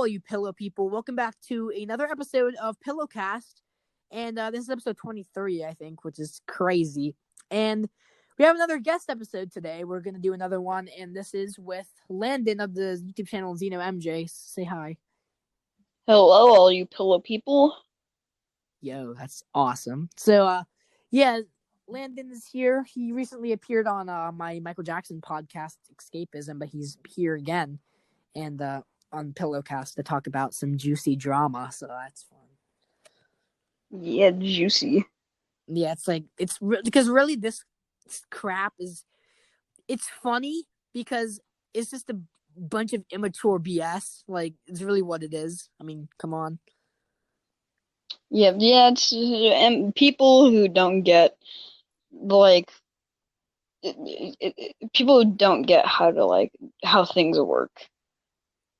all you pillow people. Welcome back to another episode of Pillowcast. And this is episode 23, I think, which is crazy. And we have another guest episode today. We're going to do another one, and this is with Landon of the YouTube channel Zeno MJ. Say hi. Hello, all you pillow people. Yo, that's awesome. So, yeah, Landon is here. He recently appeared on my Michael Jackson podcast, Escapism, but he's here again. And on Pillowcast to talk about some juicy drama, so that's fun. Yeah, juicy. Yeah, it's because really this crap it's funny because it's just a bunch of immature BS. Like, it's really what it is. I mean, come on. Yeah, and people who don't get people who don't get how things work.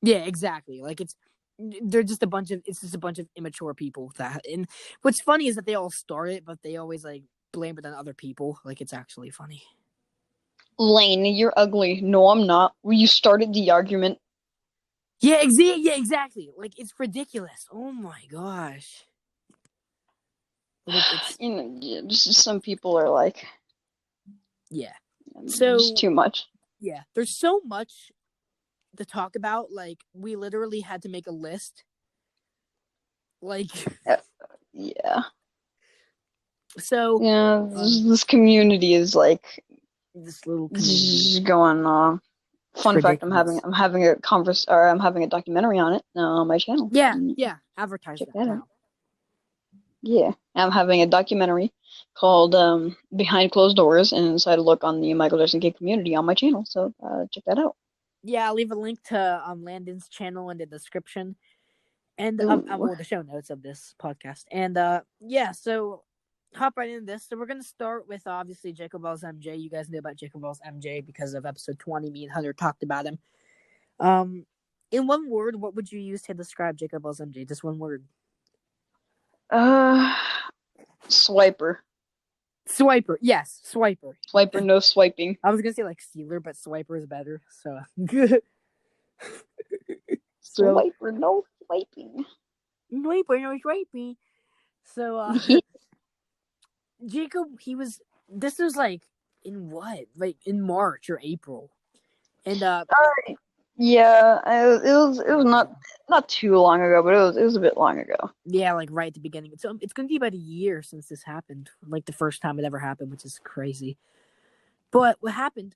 Yeah, exactly. Like they're just a bunch of immature people and what's funny is that they all start it, but they always like blame it on other people. Like, it's actually funny. Lane, you're ugly. No, I'm not. You started the argument. Yeah, exactly. Like, it's ridiculous. Oh my gosh. Like, just some people are like, yeah. So just too much. Yeah, there's so much to talk about. Like, we literally had to make a list. Like, yeah. So yeah, this community is like this little community going on. Fun fact: I'm having a documentary on it on my channel. Yeah, advertise that now. Yeah, I'm having a documentary called Behind Closed Doors, and inside a look on the Michael Jackson gay community on my channel. So check that out. Yeah, I'll leave a link to Landon's channel in the description, and the show notes of this podcast. And so hop right into this. So we're gonna start with obviously Jacob Wells MJ. You guys know about Jacob Wells MJ because of episode 20. Me and Hunter talked about him. In one word, what would you use to describe Jacob Wells MJ? Just one word. Swiper. Swiper, yes, swiper. Swiper, no swiping. I was gonna say like Stealer, but swiper is better. So swiper, no swiping. Swiper, no swiping. So Jacob, this was like in what? Like in March or April. And yeah, it was not too long ago, but it was a bit long ago. Yeah, like right at the beginning. So it's gonna be about a year since this happened, like the first time it ever happened, which is crazy. But what happened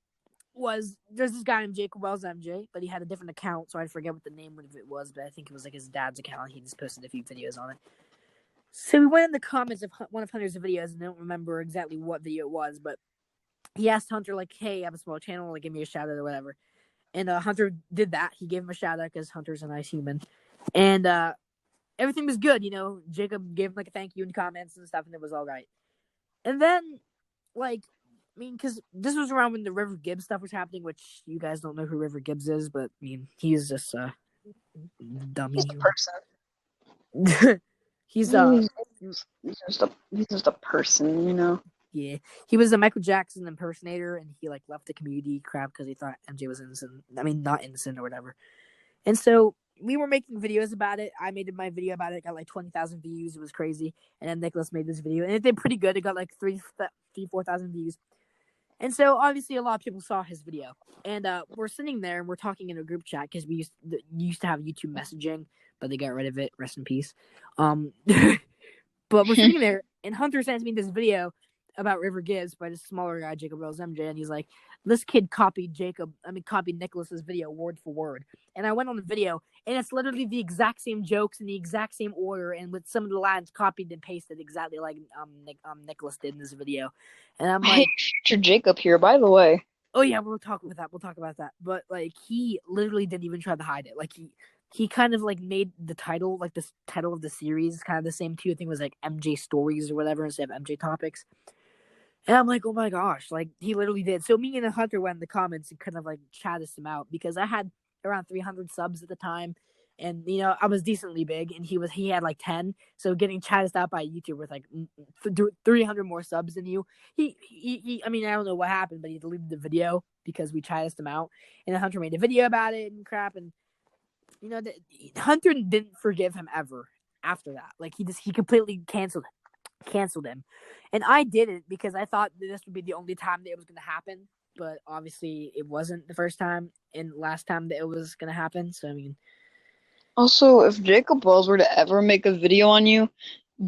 was there's this guy named Jacob Wells MJ, but he had a different account, so I forget what the name of it was, but I think it was like his dad's account. He just posted a few videos on it. So we went in the comments of one of Hunter's videos, and I don't remember exactly what video it was, but he asked Hunter, like, hey, I have a small channel, like, give me a shout out or whatever. And Hunter did that. He gave him a shout out because Hunter's a nice human. And everything was good, you know. Jacob gave him like a thank you in comments and stuff, and it was all right. And then, like, I mean, because this was around when the River Gibbs stuff was happening, which you guys don't know who River Gibbs is, but I mean, he's just a dummy. He's a person. he's just a person, you know. Yeah, he was a Michael Jackson impersonator, and he like left the community crap because he thought MJ was innocent. I mean, not innocent or whatever. And so we were making videos about it. I made my video about it. It got like 20,000 views. It was crazy. And then Nicholas made this video, and it did pretty good. It got like 4,000 views. And so obviously a lot of people saw his video. And we're sitting there and we're talking in a group chat because we used to have YouTube messaging, but they got rid of it. Rest in peace. But we're sitting there, and Hunter sends me this video about River Gibbs by this smaller guy, Jacob Wells MJ, and he's like, this kid copied Nicholas's video word for word. And I went on the video, and it's literally the exact same jokes in the exact same order, and with some of the lines copied and pasted exactly like Nicholas did in this video. And I'm like, hey, future Jacob here, by the way. Oh yeah, we'll talk about that. But like, he literally didn't even try to hide it. Like he kind of like made the title, like the title of the series, kind of the same too. I think it was like MJ Stories or whatever instead of MJ Topics. And I'm like, oh my gosh, like he literally did. So me and Hunter went in the comments and kind of like chatted him out because I had around 300 subs at the time, and you know I was decently big, and he had like 10. So getting chatted out by YouTube with like 300 more subs than you, he I mean, I don't know what happened, but he deleted the video because we chatted him out, and then Hunter made a video about it and crap, and Hunter didn't forgive him ever after that. Like he completely canceled him, and I did it because I thought that this would be the only time that it was going to happen. But obviously, it wasn't the first time and last time that it was going to happen. So I mean, Also, if Jacob Wells were to ever make a video on you,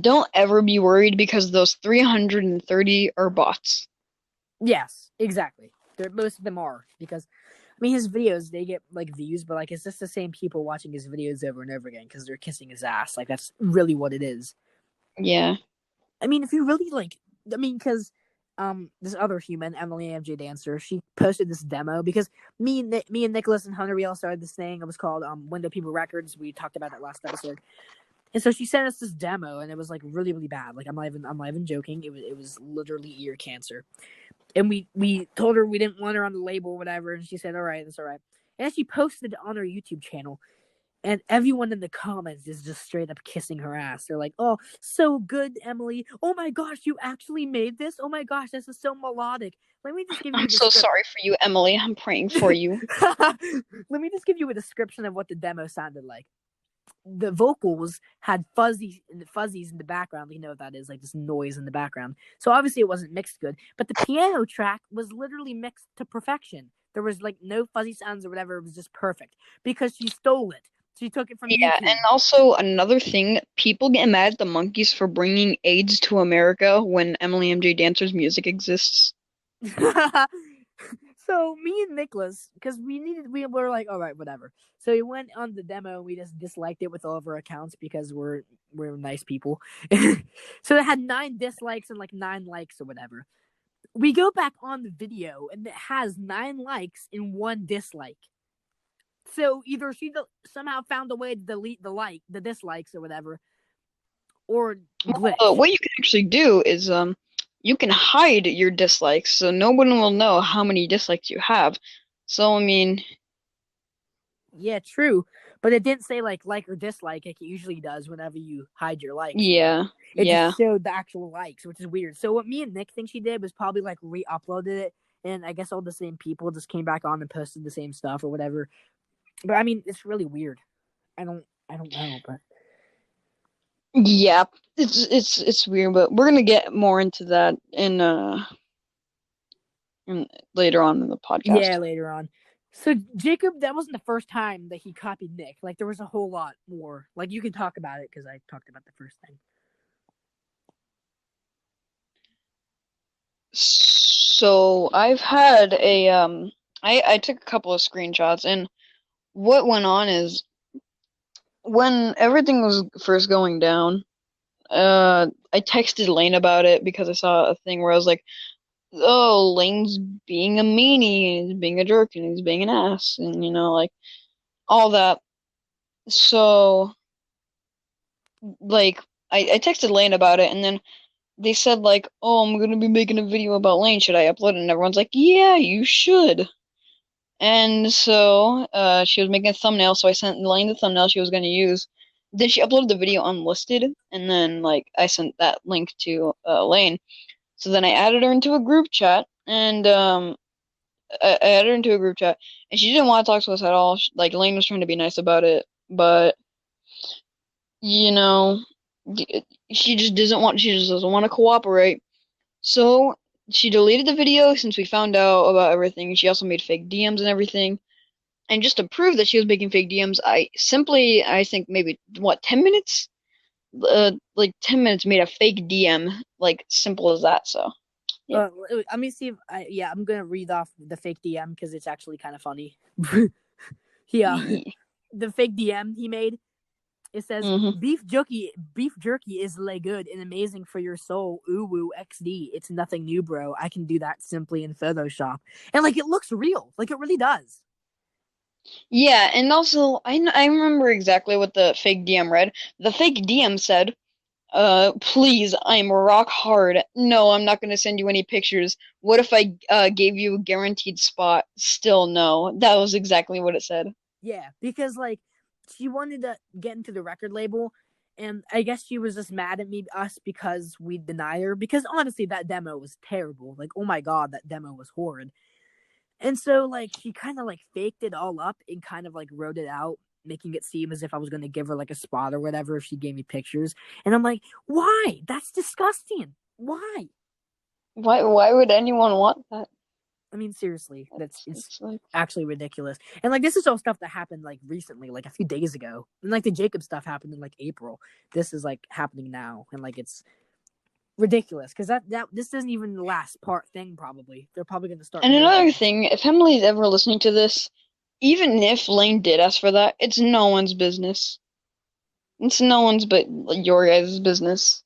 don't ever be worried because those 330 are bots. yes, exactly. Most of them are because I mean his videos they get like views, but like it's just the same people watching his videos over and over again because they're kissing his ass. Like that's really what it is. Yeah. I mean, if you really like, I mean, because this other human, Emily MJ Dancer, she posted this demo because me and Nicholas and Hunter we all started this thing. It was called Window People Records. We talked about that last episode. And so she sent us this demo, and it was like really, really bad. Like I'm not even joking. It was literally ear cancer. And we told her we didn't want her on the label or whatever, and she said, "All right, that's all right." And then she posted it on her YouTube channel, and everyone in the comments is just straight up kissing her ass. They're like, "Oh, so good, Emily. Oh my gosh, you actually made this. Oh my gosh, this is so melodic. Let me just give you I'm a so description." sorry for you, Emily. I'm praying for you. Let me just give you a description of what the demo sounded like. The vocals had fuzzies in the background. You know what that is, like this noise in the background. So obviously it wasn't mixed good, but the piano track was literally mixed to perfection. There was like no fuzzy sounds or whatever. It was just perfect because she stole it. She took it from Yeah, and YouTube. also another thing, people get mad at the monkeys for bringing AIDS to America when Emily MJ Dancer's music exists. So me and Nicholas, because we were like, all right, whatever. So we went on the demo and we just disliked it with all of our accounts because we're nice people. So it had 9 dislikes and like 9 likes or whatever. We go back on the video and it has 9 likes and 1 dislike. So either she somehow found a way to delete the dislikes or whatever, or glitch. What you can actually do is you can hide your dislikes so no one will know how many dislikes you have. So I mean, Yeah, true. But it didn't say like or dislike like it usually does whenever you hide your likes or whatever. yeah, It just yeah. showed the actual likes, which is weird. So what me and Nick think she did was probably like re-uploaded it, and I guess all the same people just came back on and posted the same stuff or whatever. But I mean, it's really weird. I don't know, but Yeah, it's weird, but we're gonna get more into that in later on in the yeah, podcast. later on. So Jacob, that wasn't the first time that he copied Nick. Like there was a whole lot more. Like you can talk about it because I talked about the first thing. So I've had I took a couple of screenshots and what went on is when everything was first going down, I texted Lane about it because I saw a thing where I was like, "Oh, Lane's being a meanie, he's being a jerk, and he's being an ass," and like all that. So, like, I texted Lane about it, and then they said like, "Oh, I'm gonna be making a video about Lane. Should I upload it?" And everyone's like, "Yeah, you should." And so, she was making a thumbnail, so I sent Lane the thumbnail she was gonna use. Then she uploaded the video unlisted, and then like I sent that link to Lane. So then I added her into a group chat, and I added her into a group chat, and she didn't want to talk to us at all. Like Lane was trying to be nice about it, but you know, she just doesn't want. She just doesn't want to cooperate. So she deleted the video since we found out about everything. She also made fake DMs and everything. And just to prove that she was making fake DMs, I think maybe what 10 minutes, like 10 minutes made a fake DM, like simple as that. So yeah. Let me see if I'm gonna read off the fake DM because it's actually kind of funny. Yeah, the fake DM he made. It says Hmm. beef jerky is le good and amazing for your soul. Ooh woo XD. It's nothing new, bro. I can do that simply in Photoshop, and like it looks real, like it really does. Yeah, and also I remember exactly what the fake DM read. The fake DM said, please, I'm rock hard. No, I'm not going to send you any pictures. What if I gave you a guaranteed spot? Still no." That was exactly what it said. Yeah, because like she wanted to get into the record label, and I guess she was just mad at us because we denied her. Because honestly, that demo was terrible. Like, oh my god, that demo was horrid. And so like she kind of like faked it all up and kind of like wrote it out making it seem as if I was going to give her like a spot or whatever if she gave me pictures. And I'm like, why? That's disgusting. Why? Why would anyone want that? I mean, seriously, it's like actually ridiculous. And like, this is all stuff that happened like recently, like a few days ago. And like the Jacob stuff happened in like April. This is like happening now, and like it's ridiculous because that this isn't even the last part thing. Probably they're probably going to start And more another videos. thing, if Emily's ever listening to this, even if Lane did ask for that, it's no one's business. It's no one's but your guys' business.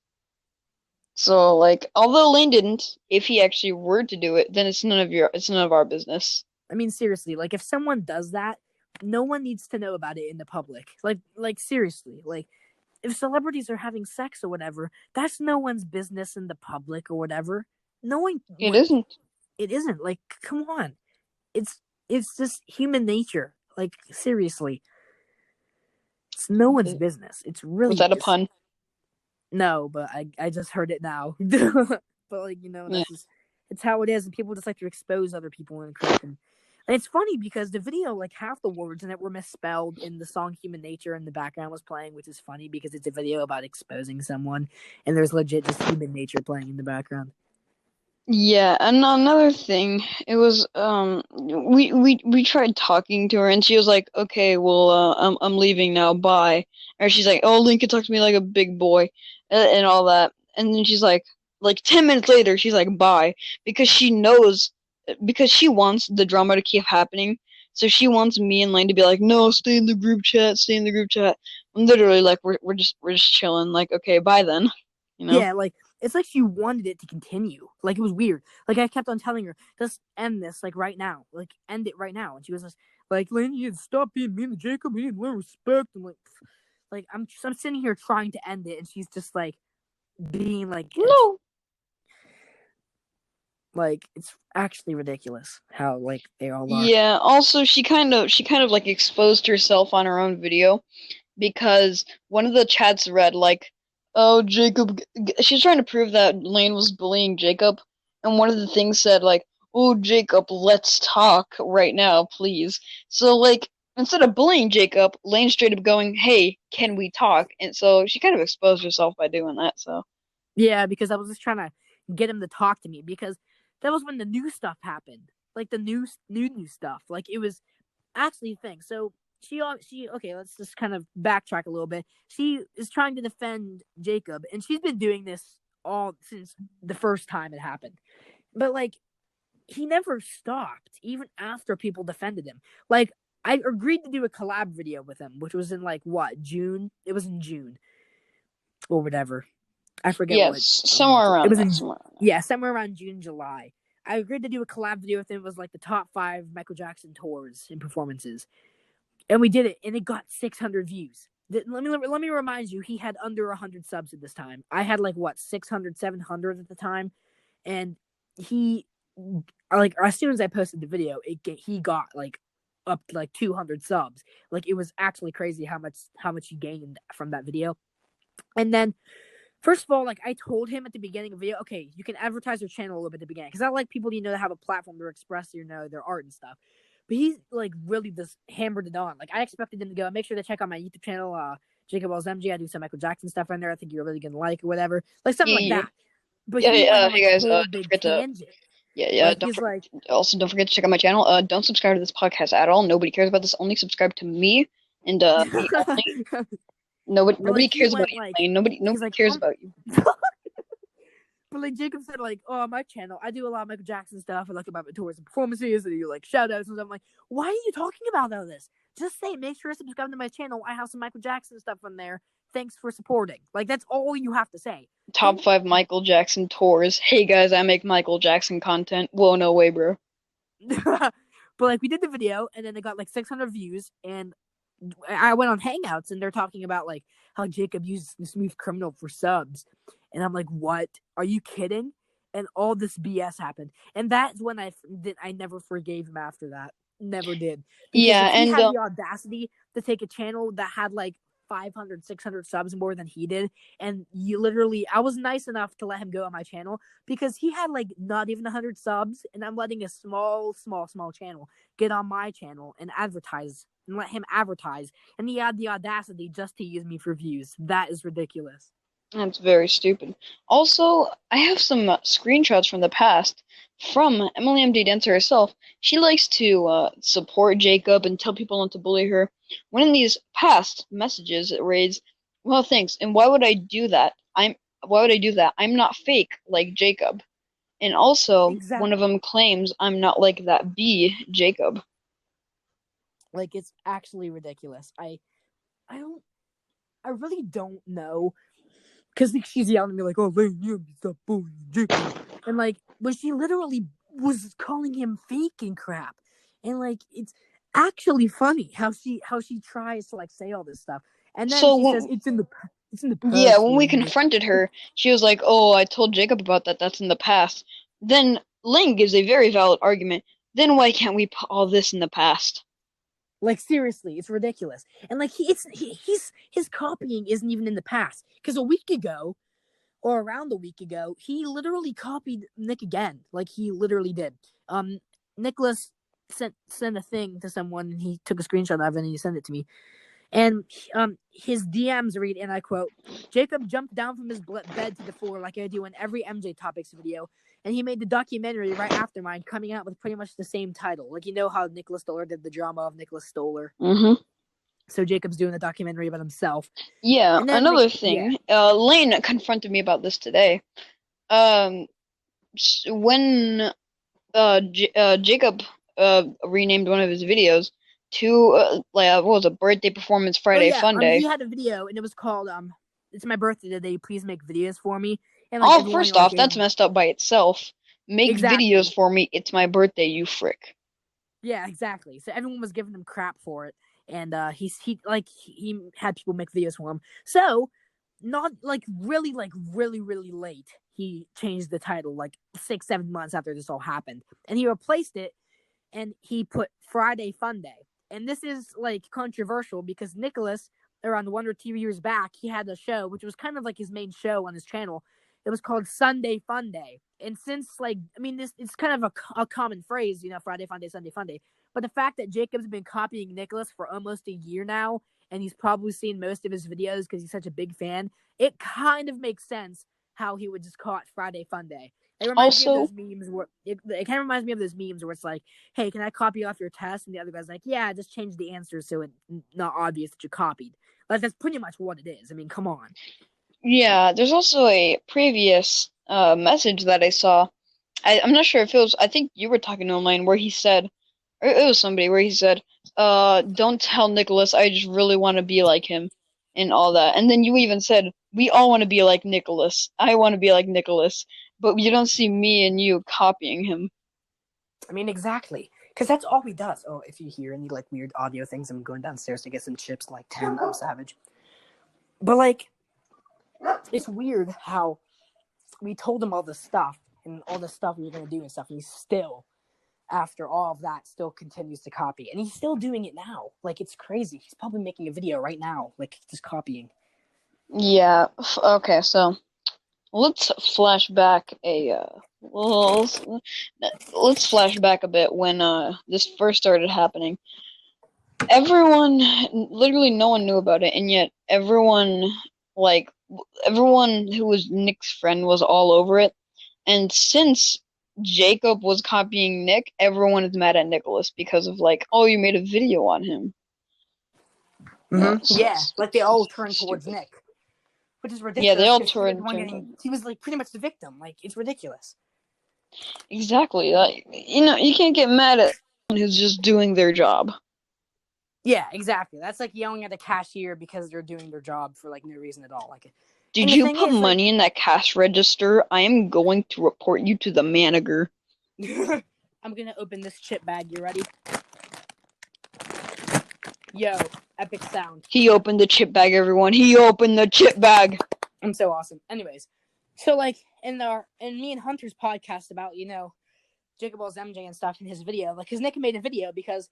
So, like, although Lane didn't, if he actually were to do it, then it's none of our business. I mean, seriously, like if someone does that, no one needs to know about it in the public. Like seriously, like if celebrities are having sex or whatever, that's no one's business in the public or whatever. No one It like isn't. it isn't. Like, come on, it's it's just human nature. Like seriously, it's no one's business. It's Was really that a it's pun? no, but I just heard it now. But like Yeah. that's just it's how it is, and people just like to expose other people and correct them. And it's funny because the video, like half the words in it were misspelled in the song "Human Nature" and the background was playing, which is funny because it's a video about exposing someone, and there's legit just human nature playing in the background. Yeah, and another thing, it was we tried talking to her and she was like, "Okay, well, I'm leaving now. Bye." Or she's like, "Oh, Lincoln talked to me like a big boy," and all that. And then she's like 10 minutes later, she's like, "Bye," because she knows because she wants the drama to keep happening. So she wants me and Lane to be like, "No, stay in the group chat, stay in the group chat." And literally like we're just chilling like, "Okay, bye then." You know? Yeah, like it's like she wanted it to continue. Like it was weird. Like I kept on telling her, just end this, like right now. Like end it right now. And she was just like, Lynn, you need to stop being mean to Jacob, you need to learn respect. I'm like I'm sitting here trying to end it and she's just like being No. like it's actually ridiculous how like they all are. Yeah, also she kind of like exposed herself on her own video because one of the chats read like, "Oh, Jacob," she's trying to prove that Lane was bullying Jacob, and one of the things said like, "Oh, Jacob, let's talk right now, please." So like instead of bullying Jacob, Lane straight up going, "Hey, can we talk?" And so she kind of exposed herself by doing that, so Yeah, because I was just trying to get him to talk to me because that was when the new stuff happened. Like the new stuff. Like it was actually a thing. So she okay, let's just kind of backtrack a little bit. She is trying to defend Jacob and she's been doing this all since the first time it happened. But like he never stopped even after people defended him. Like I agreed to do a collab video with him, which was in like what, June? It was in June or whatever. I forget what yes, somewhere month it around was that, in. somewhere around Yeah, somewhere around June, July. I agreed to do a collab video with him. It was like the top 5 Michael Jackson tours and performances, and we did it, and it got 600 views. Let me remind you, he had under 100 subs at this time. I had like what 600, 700 at the time, and he like as soon as I posted the video, he got like up to like 200 subs. Like it was actually crazy how much he gained from that video. And then first of all, like I told him at the beginning of the video, okay, you can advertise your channel a little bit at the beginning because I like people to have a platform to express their art and stuff. But he's like really just hammered it on. Like I expected him to go, make sure to check out my YouTube channel, Jacob Wells MG. I do some Michael Jackson stuff on there. I think you're really gonna like or whatever, like something like yeah, that. But yeah, he went on hey like a guys, whole don't big forget to tangent. yeah, Like don't he's like, also don't forget to check out my channel. Don't subscribe to this podcast at all. Nobody cares about this. Only subscribe to me and me only. Nobody but like nobody he cares about went you, like, Lane. Nobody he's nobody like, cares about you. But like Jacob said, like, oh, my channel, I do a lot of Michael Jackson stuff. I like about my tours and performances, and do like shout outs and stuff. I'm like, why are you talking about all this? Just say, make sure to subscribe to my channel. I have some Michael Jackson stuff on there. Thanks for supporting. Like, that's all you have to say. Top Don't. 5 Michael Jackson tours. Hey guys, I make Michael Jackson content. Whoa, no way, bro. But like, we did the video, and then it got like 600 views, and I went on Hangouts, and they're talking about like how Jacob used Smooth Criminal for subs, and I'm like, what? Are you kidding? And all this BS happened, and that's when I never forgave him after that. Never did, because Yeah, if he and had the audacity to take a channel that had like 500, 600 subs more than he did. And I was nice enough to let him go on my channel because he had like not even 100 subs. And I'm letting a small channel get on my channel and advertise and let him advertise. And he had the audacity just to use me for views. That is ridiculous. That's very stupid. Also, I have some screenshots from the past from Emily MD Dancer herself. She likes to support Jacob and tell people not to bully her. One of these past messages it reads, "Well, thanks. And why would I do that? Why would I do that? I'm not fake like Jacob." And also, one of Exactly. them claims I'm not like that B Jacob. Like, it's actually ridiculous. I really don't know. Because she's yelling at me like, "Oh, Lane, you have to stop bullying Jacob." And like, when she literally was calling him fake and crap. And like, it's actually funny how she tries to like say all this stuff. And then So she says it's in the yeah, past, when we Lane. confronted her, she was like, "Oh, I told Jacob about that. That's in the past." Then Ling gives a very valid argument. Then why can't we put all this in the past? Like, seriously, it's ridiculous. And like, his copying isn't even in the past. Because a week ago, or around a week ago, he literally copied Nick again. Like, he literally did. Nicholas sent a thing to someone, and he took a screenshot of it, and he sent it to me. And his DMs read, and I quote, "Jacob jumped down from his bed to the floor like I do in every MJ Topics video, and he made the documentary right after mine, coming out with pretty much the same title. Like, you know how Nicholas Stoller did the drama of Nicholas Stoller? Mm-hmm. So Jacob's doing a documentary about himself. Yeah, And then, like, another yeah. thing. Lane confronted me about this today. Um, when Jacob renamed one of his videos to what was it, birthday performance Oh, Friday yeah. Fun He Day. had a video, and it was called, "It's my birthday today. Please make videos for me." And, like, Oh, everyone, first like, off, gave that's him... messed up by itself. Make videos Exactly. for me. It's my birthday, you frick. Yeah, exactly. So everyone was giving him crap for it, and he had people make videos for him. So, not really late, he changed the title like 6-7 months after this all happened, and he replaced it, and he put Friday Fun Day. And this is like controversial because Nicholas, around 1 or 2 years back, he had a show which was kind of like his main show on his channel. It was called Sunday Fun Day. And since, like, I mean, this it's kind of a common phrase, Friday Fun Day, Sunday Fun Day. But the fact that Jacob's been copying Nicholas for almost a year now, and he's probably seen most of his videos because he's such a big fan, it kind of makes sense how he would just call it Friday Fun Day. It reminds me of Also, those memes where it kind of reminds me of those memes where it's like, "Hey, can I copy off your test?" And the other guy's like, "Yeah, just change the answer so it's not obvious that you copied." Like, that's pretty much what it is. I mean, come on. yeah, there's also a previous message that I saw. I'm not sure if it was, I think you were talking to online where he said, or it was somebody where he said, don't tell Nicholas, I just really want to be like him and all that. And then you even said, we all want to be like Nicholas. I want to be like Nicholas, but you don't see me and you copying him. I mean, exactly. Because that's all he does. Oh, if you hear any, like, weird audio things, I'm going downstairs to get some chips, like 10. I'm savage. But, like, it's weird how we told him all this stuff and all this stuff we were going to do and stuff, and he's still, after all of that, still continues to copy. And he's still doing it now. Like, it's crazy. He's probably making a video right now, like, just copying. Yeah, okay, so let's flash back let's flash back a bit when this first started happening. Everyone, literally no one knew about it, and yet like everyone who was Nick's friend was all over it. And since Jacob was copying Nick, everyone is mad at Nicholas because of like, oh, you made a video on him. Yeah, like, they all turned towards Stupid. Nick, which is Yeah, they ridiculous all because turned. he was, like, pretty much the victim. Like, it's ridiculous. Exactly. Like, you can't get mad at someone who's just doing their job. Yeah, exactly. That's like yelling at a cashier because they're doing their job for, like, no reason at all. Like, and Did the you thing put is, like, money in that cash register? I am going to report you to the manager. I'm gonna open this chip bag. You ready? Yo, epic sound. He opened the chip bag, everyone. He opened the chip bag. I'm so awesome. Anyways, so, like, in me and Hunter's podcast about, Jacob Ball's MJ and stuff in his video, like, because Nick made a video because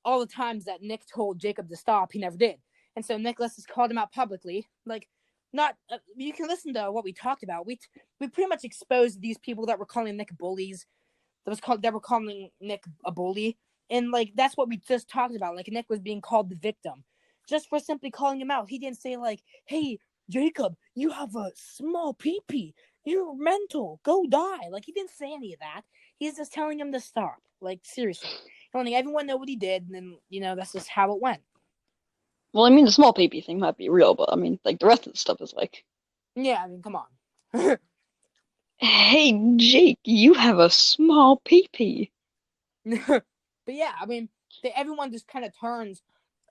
all the times that Nick told Jacob to stop, he never did. And so Nicholas has called him out publicly. Like, not you can listen to what we talked about. We pretty much exposed these people that were calling Nick bullies. That were calling Nick a bully, and like that's what we just talked about. Like Nick was being called the victim, just for simply calling him out. He didn't say like, "Hey, Jacob, you have a small pee-pee. You're mental. Go die." Like he didn't say any of that. He's just telling him to stop. Like seriously, letting everyone know what he did, and then that's just how it went. Well, I mean, the small baby thing might be real, but I mean, like the rest of the stuff is like, Yeah, I mean, come on. hey, Jake, you have a small pee-pee. But yeah, I mean, everyone just kind of turns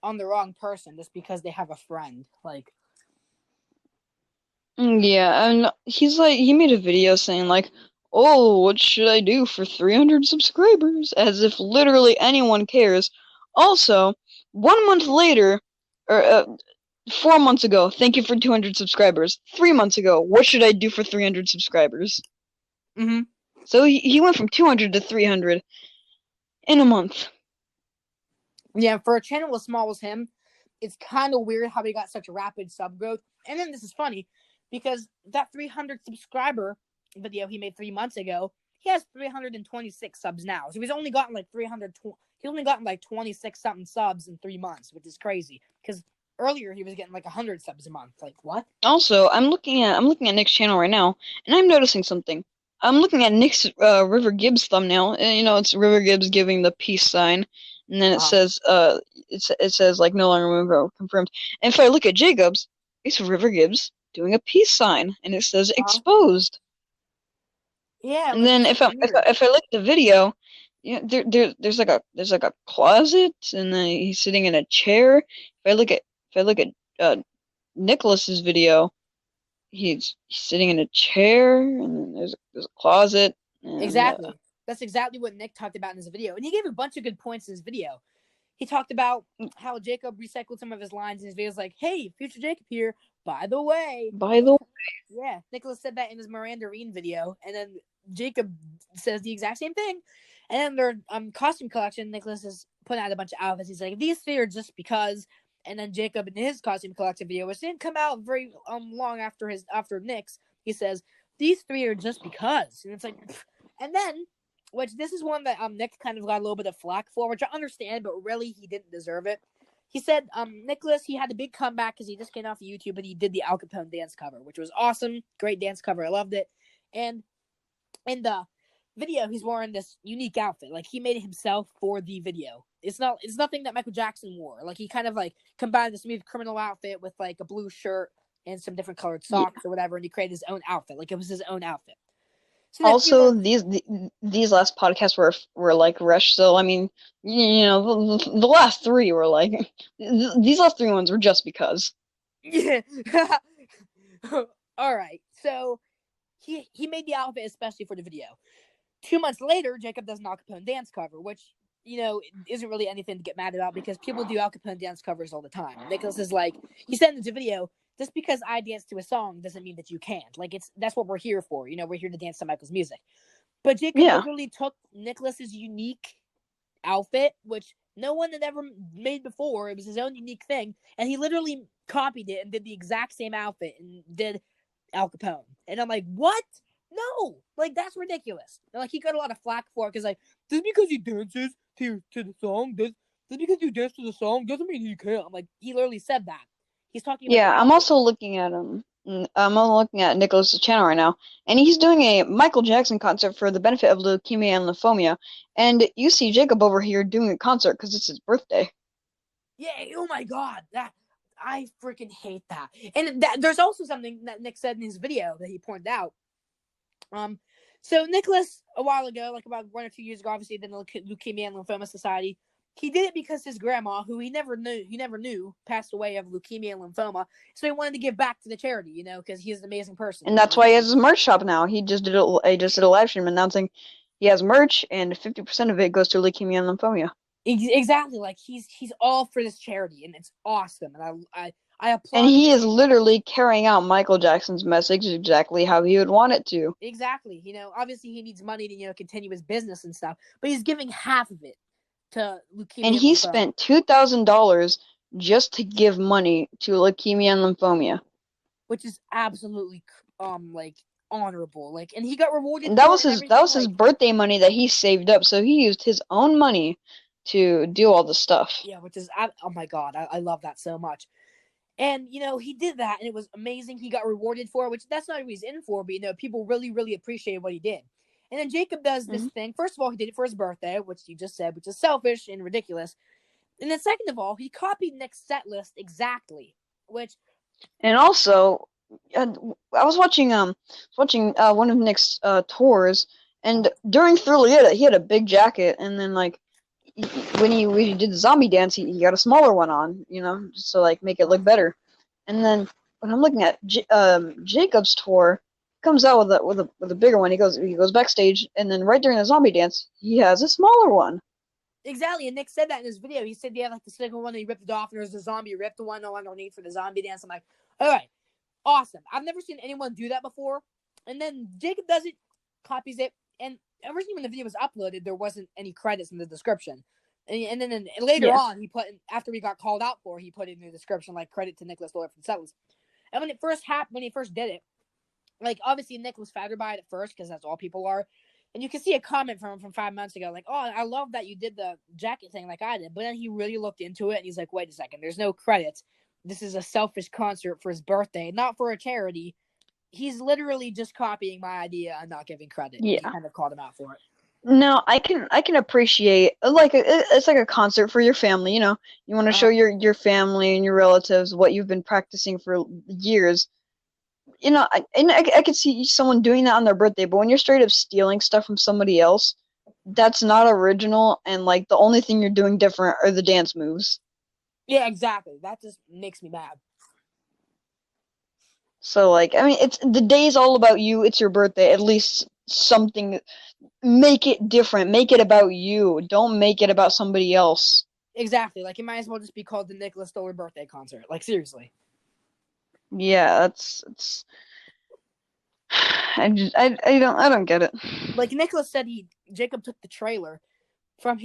on the wrong person just because they have a friend. Like, Yeah, and he made a video saying like, "Oh, what should I do for 300 subscribers?" As if literally anyone cares. Also, 1 month later, or 4 months ago, thank you for 200 subscribers. 3 months ago, what should I do for 300 subscribers? mm-hmm. So he went from 200 to 300 in a month. Yeah, for a channel as small as him, it's kind of weird how he got such rapid sub growth. And then this is funny because that 300 subscriber video he made 3 months ago, he has 326 subs now. So he's only gotten like 26 something subs in 3 months, which is crazy. Because earlier he was getting like 100 subs a month. Like what? Also, I'm looking at Nick's channel right now, and I'm noticing something. I'm looking at Nick's River Gibbs thumbnail, and it's River Gibbs giving the peace sign, and then it says it says like no longer removed or confirmed. And if I look at Jacob's, it's River Gibbs doing a peace sign, and it says exposed. Yeah, And then if I look at the video, there's like a closet, and then he's sitting in a chair. If I look at Nicholas's video, he's sitting in a chair, and then there's a closet, and exactly. That's exactly what Nick talked about in his video. And he gave a bunch of good points in his video. He talked about how Jacob recycled some of his lines in his videos, like, "Hey, future Jacob here, by the way." Yeah, Nicholas said that in his Miranda Reen video, and then Jacob says the exact same thing. And then their costume collection, Nicholas has put out a bunch of outfits. He's like, "These three are just because." And then Jacob in his costume collection video, which didn't come out very long after Nick's, he says, "These three are just because." And it's like, and then, which this is one that Nick kind of got a little bit of flack for, which I understand, but really he didn't deserve it. He said Nicholas, he had a big comeback because he just came off of YouTube and he did the Al Capone dance cover, which was awesome. Great dance cover. I loved it. And in the video, he's wearing this unique outfit. Like he made it himself for the video. It's nothing that Michael Jackson wore. Like he kind of like combined the Smooth Criminal outfit with like a blue shirt and some different colored socks or whatever, and he created his own outfit. Like it was his own outfit. So also, these last podcasts were like rushed. So I mean, the last three were like these last three ones were just because. Yeah. All right. So he made the outfit especially for the video. 2 months later, Jacob does an Al Capone dance cover, which isn't really anything to get mad about because people do Al Capone dance covers all the time. Nicholas is like, he said in the video, just because I dance to a song doesn't mean that you can't. Like that's what we're here for. We're here to dance to Michael's music. But Jacob literally took Nicholas's unique outfit, which no one had ever made before. It was his own unique thing, and he literally copied it and did the exact same outfit and did Al Capone. And I'm like, what? No, like that's ridiculous. And, like he got a lot of flack for it because like just because he dances to the song, just because you dance to the song doesn't mean you can't. I'm like, he literally said that. He's talking about. Yeah, I'm also looking at him. I'm looking at Nicholas's channel right now, and he's doing a Michael Jackson concert for the benefit of leukemia and lymphoma. And you see Jacob over here doing a concert because it's his birthday. Yeah. Oh my God, that I freaking hate that. And there's also something that Nick said in his video that he pointed out. So Nicholas, a while ago, like about 1 or 2 years ago, obviously did the Leukemia and Lymphoma Society. He did it because his grandma, who he never knew, passed away of leukemia and lymphoma. So he wanted to give back to the charity, because he's an amazing person. And that's why he has his merch shop now. He just did a live stream announcing he has merch, and 50% of it goes to leukemia and lymphoma. Exactly, like he's all for this charity, and it's awesome. And I applaud. And he is literally carrying out Michael Jackson's message exactly how he would want it to. Exactly. Obviously he needs money to continue his business and stuff, but he's giving half of it to leukemia. And he spent $2,000 just to give money to leukemia and lymphoma. which is absolutely like honorable. Like, and he got rewarded And for it and that everything. was his Like, birthday money that he saved up, so he used his own money to do all the stuff. yeah, which is oh my god, I love that so much. And he did that, and it was amazing. He got rewarded for it, which that's not what he's in for, but people really, really appreciated what he did. And then Jacob does this Mm-hmm. thing. First of all, he did it for his birthday, which you just said, which is selfish and ridiculous. And then second of all, he copied Nick's set list exactly, which And also, I was watching one of Nick's tours, and during Thriller he had a big jacket, and then like when he did the zombie dance, he got a smaller one on, just to like make it look better. And then when I'm looking at Jacob's tour, he comes out with a bigger one. He goes backstage, and then right during the zombie dance, he has a smaller one. exactly, and Nick said that in his video. He said he had like the second one, and he ripped it off, and there's the zombie ripped the one underneath for the zombie dance. I'm like, all right, awesome. I've never seen anyone do that before. And then Jacob does it, copies it, and originally when the video was uploaded, there wasn't any credits in the description. And then later Yeah. on, after he got called out for, he put in the description like credit to Nicholas Lawyer for the settlers. And when it first happened, when he first did it, like obviously Nick was flattered by it at first because that's all people are. And you can see a comment from him from 5 months ago, like, "Oh, I love that you did the jacket thing like I did." But then he really looked into it, and he's like, "Wait a second, there's no credits. This is a selfish concert for his birthday, not for a charity. He's literally just copying my idea and not giving credit." And he Yeah. kind of called him out for it. No, I can appreciate it's like a concert for your family. You want to show your family and your relatives what you've been practicing for years. I could see someone doing that on their birthday, but when you're straight up stealing stuff from somebody else, that's not original, and like the only thing you're doing different are the dance moves. Yeah, exactly. That just makes me mad. So like, I mean, it's the day's all about you. It's your birthday. At least something. Make it different. Make it about you. Don't make it about somebody else. Exactly. Like, it might as well just be called the Nicholas Stoller birthday concert. Like, seriously. Yeah, it's. I don't get it. Like, Nicholas said Jacob took the trailer from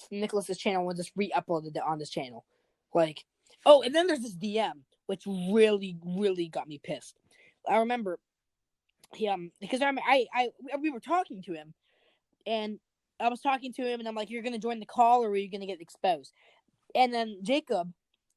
Nicholas's channel and just re-uploaded it on his channel. Like, oh, and then there's this DM, which really, really got me pissed. I remember because we were talking to him, and I was talking to him, and I'm like, "You're gonna join the call, or are you gonna get exposed?" And then Jacob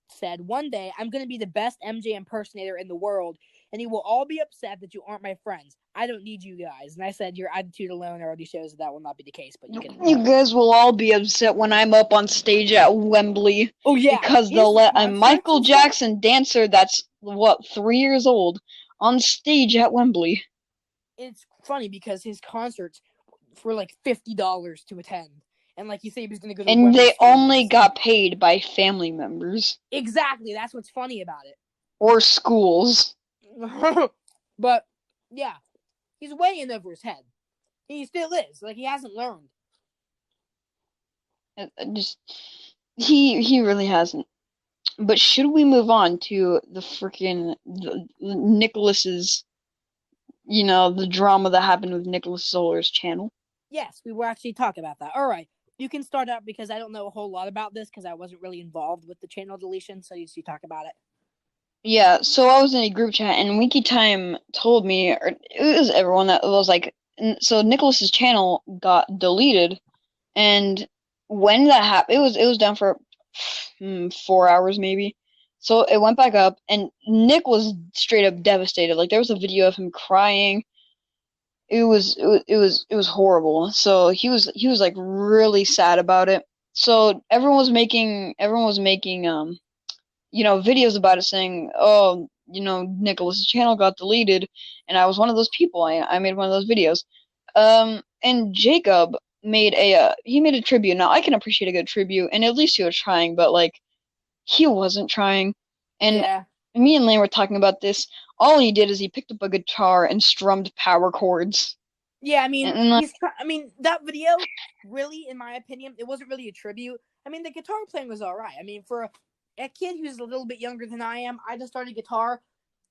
said, "One day I'm gonna be the best MJ impersonator in the world, and you will all be upset that you aren't my friends. I don't need you guys." And I said, "Your attitude alone already shows that will not be the case." But you can. You guys will all be upset when I'm up on stage at Wembley Oh yeah, because his they'll let a concerts Michael and stuff. Jackson dancer that's what 3 years old on stage at Wembley. It's funny because his concerts were like $50 to attend, and like he said, he was gonna go to And Wembley they only stadiums. got paid by family members Exactly, that's what's funny about or schools. it. But yeah, he's way in over his head. He still is. Like, he hasn't learned. Just he really hasn't. But should we move on to the freaking Nicholas's, the drama that happened with Nicholas Solar's channel? Yes, we will actually talk about that. All right, you can start out because I don't know a whole lot about this because I wasn't really involved with the channel deletion. So you talk about it. Yeah, so I was in a group chat and Winky Time told me, or it was everyone that was like, so Nicholas's channel got deleted, and when that happened, it was down for 4 hours maybe. So it went back up, and Nick was straight up devastated. Like there was a video of him crying. It was horrible. So he was like really sad about it. So everyone was making videos about it saying, oh, Nicholas's channel got deleted, and I was one of those people. I made one of those videos. And Jacob made a tribute. Now I can appreciate a good tribute, and at least he was trying, but like he wasn't trying. And Yeah. me and Lane were talking about this. All he did is he picked up a guitar and strummed power chords. Yeah, I mean, And like, that video, really, in my opinion, it wasn't really a tribute. I mean, the guitar playing was all right. I mean, for a kid who's a little bit younger than I am, I just started guitar.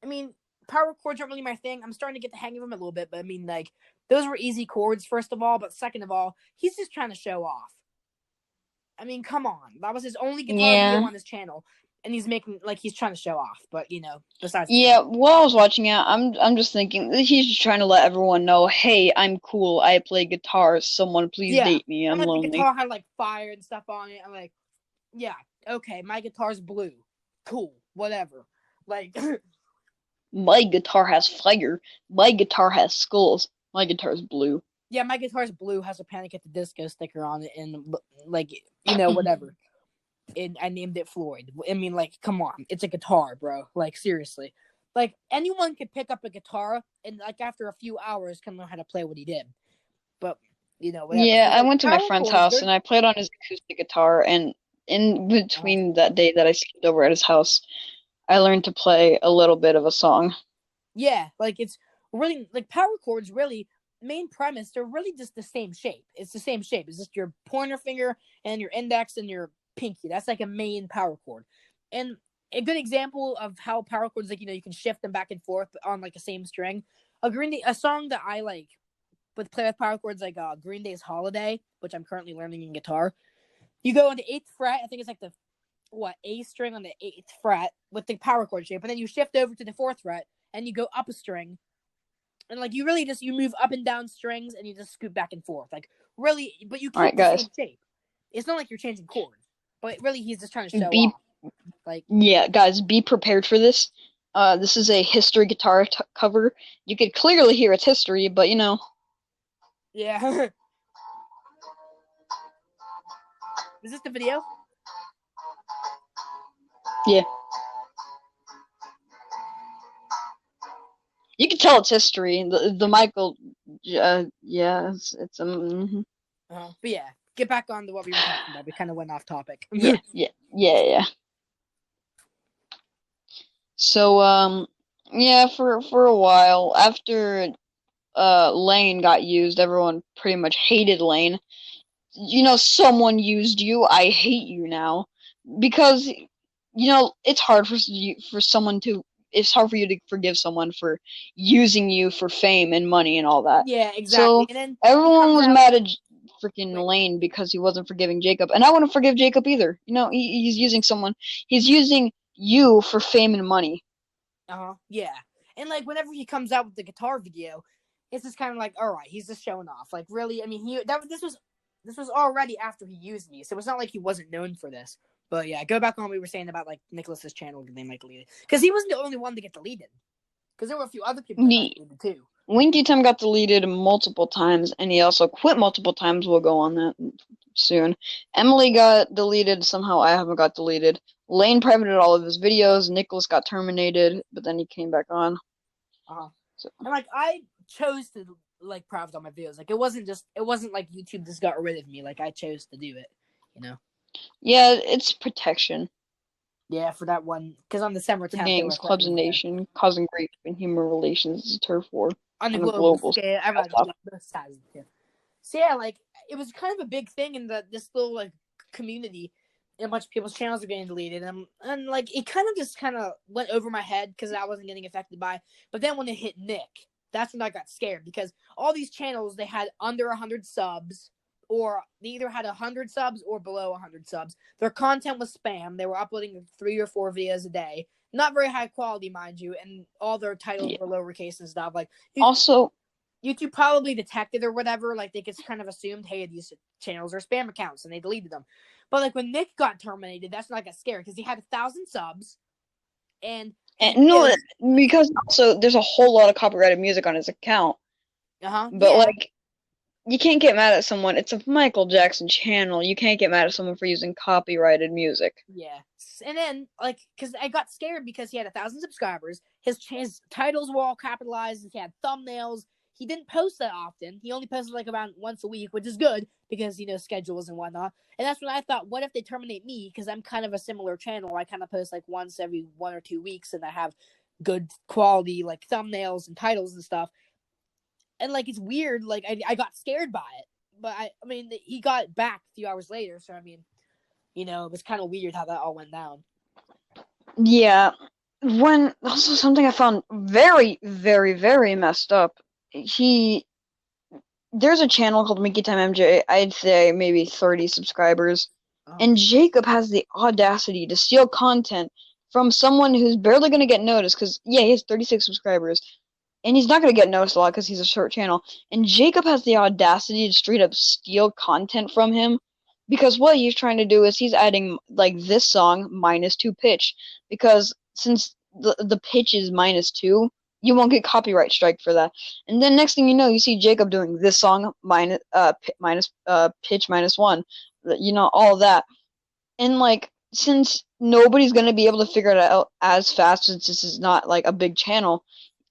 I mean, power chords aren't really my thing. I'm starting to get the hang of them a little bit, but I mean, like, those were easy chords, first of all, but second of all, he's just trying to show off. I mean, come on. That was his only guitar video Yeah. on his channel, and he's making like he's trying to show off. But besides the Yeah, point. while I was watching it, I'm just thinking he's just trying to let everyone know, hey, I'm cool. I play guitar. Someone please Yeah, date me. and I'm like the lonely. guitar had like fire and stuff on it. I'm like, yeah, okay, my guitar's blue, cool, whatever. Like, My guitar has fire. My guitar has skulls. My guitar's blue. yeah, my guitar's blue, has a Panic at the Disco sticker on it, and like whatever. And I named it Floyd. I mean, like, come on, it's a guitar, bro. Like, seriously, like anyone could pick up a guitar and like after a few hours can learn how to play what he did. But whatever. Yeah, So I like went to my power friend's chords, house they're and I played on his acoustic guitar, and in between that day that I skipped over at his house, I learned to play a little bit of a song. yeah, like it's really like power chords. Really, main premise, they're really just the same shape. It's the same shape. It's just your pointer finger and your index and your pinky. That's like a main power chord. And a good example of how power chords, like you can shift them back and forth on like the same string. A song that I like with play with power chords, like Green Day's Holiday, which I'm currently learning in guitar. You go into eighth fret. I think it's like the A string on the eighth fret with the power chord shape, and then you shift over to the fourth fret and you go up a string, and like you really just you move up and down strings and you just scoot back and forth, like really, but you All keep right, the same guys. shape. It's not like you're changing chords, but really he's just trying to show Be off. Like, Yeah, guys, be prepared for this. This is a history guitar cover. You could clearly hear its history, but yeah. Is this the video? yeah, you can tell it's history. The Michael, yeah, it's But yeah, get back on to what we were talking about. We kind of went off topic. yeah. So yeah, for a while after Lane got used, everyone pretty much hated Lane. Someone used you. I hate you now because it's hard for someone to. It's hard for you to forgive someone for using you for fame and money and all that. Yeah, exactly. So And then he everyone comes was out. mad at freaking Wait. Lane because he wasn't forgiving Jacob, and I wouldn't forgive Jacob either. He's using someone. He's using you for fame and money. Yeah. And like whenever he comes out with the guitar video, it's just kind of like, all right, he's just showing off. Like, really, I mean, this was already after he used me, so it's not like he wasn't known for this. But yeah, go back on what we were saying about like Nicholas's channel getting like deleted, because he wasn't the only one to get deleted. Because there were a few other people that got The deleted too. Winky Tim got deleted multiple times, and he also quit multiple times. We'll go on that soon. Emily got deleted somehow. I haven't got deleted. Lane privated all of his videos. Nicholas got terminated, but then he came back on. So. And like I chose to like private all my videos. Like it wasn't like YouTube just got rid of me. Like I chose to do it. Yeah, it's protection. Yeah, for that one, because on December For 10th they were gangs, clubs, threatening and to nation, causing grief in human relations is a turf war on the on a global global scale. scale. Everyone on both sides. Yeah. So yeah, like it was kind of a big thing in this little like community. And a bunch of people's channels are getting deleted, and like it kind of went over my head because I wasn't getting affected by it. But then when it hit Nick, that's when I got scared, because all these channels, they had under 100 subs, or they either had 100 subs or below 100 subs. Their content was spam. They were uploading 3 or 4 videos a day, not very high quality, mind you, and all their titles were lowercase and stuff. Like Also, YouTube probably detected or whatever. Like they just kind of assumed, hey, these channels are spam accounts, and they deleted them. But like when Nick got terminated, that's when I got scared, because he had 1,000 subs, and no, because also there's a whole lot of copyrighted music on his account. But yeah, like, you can't get mad at someone. It's a Michael Jackson channel. You can't get mad at someone for using copyrighted music. yeah. And then like, because I got scared because he had 1,000 subscribers. His titles were all capitalized. He had thumbnails. He didn't post that often. He only posted like around once a week, which is good because schedules and whatnot. And that's when I thought, what if they terminate me? Because I'm kind of a similar channel. I kind of post like once every 1 or 2 weeks, and I have good quality like thumbnails and titles and stuff. And like it's weird. Like I got scared by it, but I mean he got back a few hours later. So I mean, it was kind of weird how that all went down. Yeah. When also something I found very, very, very messed up. There's a channel called Mickey Time MJ. I'd say maybe 30 subscribers. Oh. And Jacob has the audacity to steal content from someone who's barely going to get noticed because, yeah, he has 36 subscribers. And he's not going to get noticed a lot because he's a short channel. And Jacob has the audacity to straight up steal content from him because what he's trying to do is he's adding, like, this song -2 pitch. Because since the pitch is -2, you won't get copyright strike for that. And then next thing you know, you see Jacob doing this song pitch -1. All that. And, like, since nobody's going to be able to figure it out as fast since this is not, like, a big channel,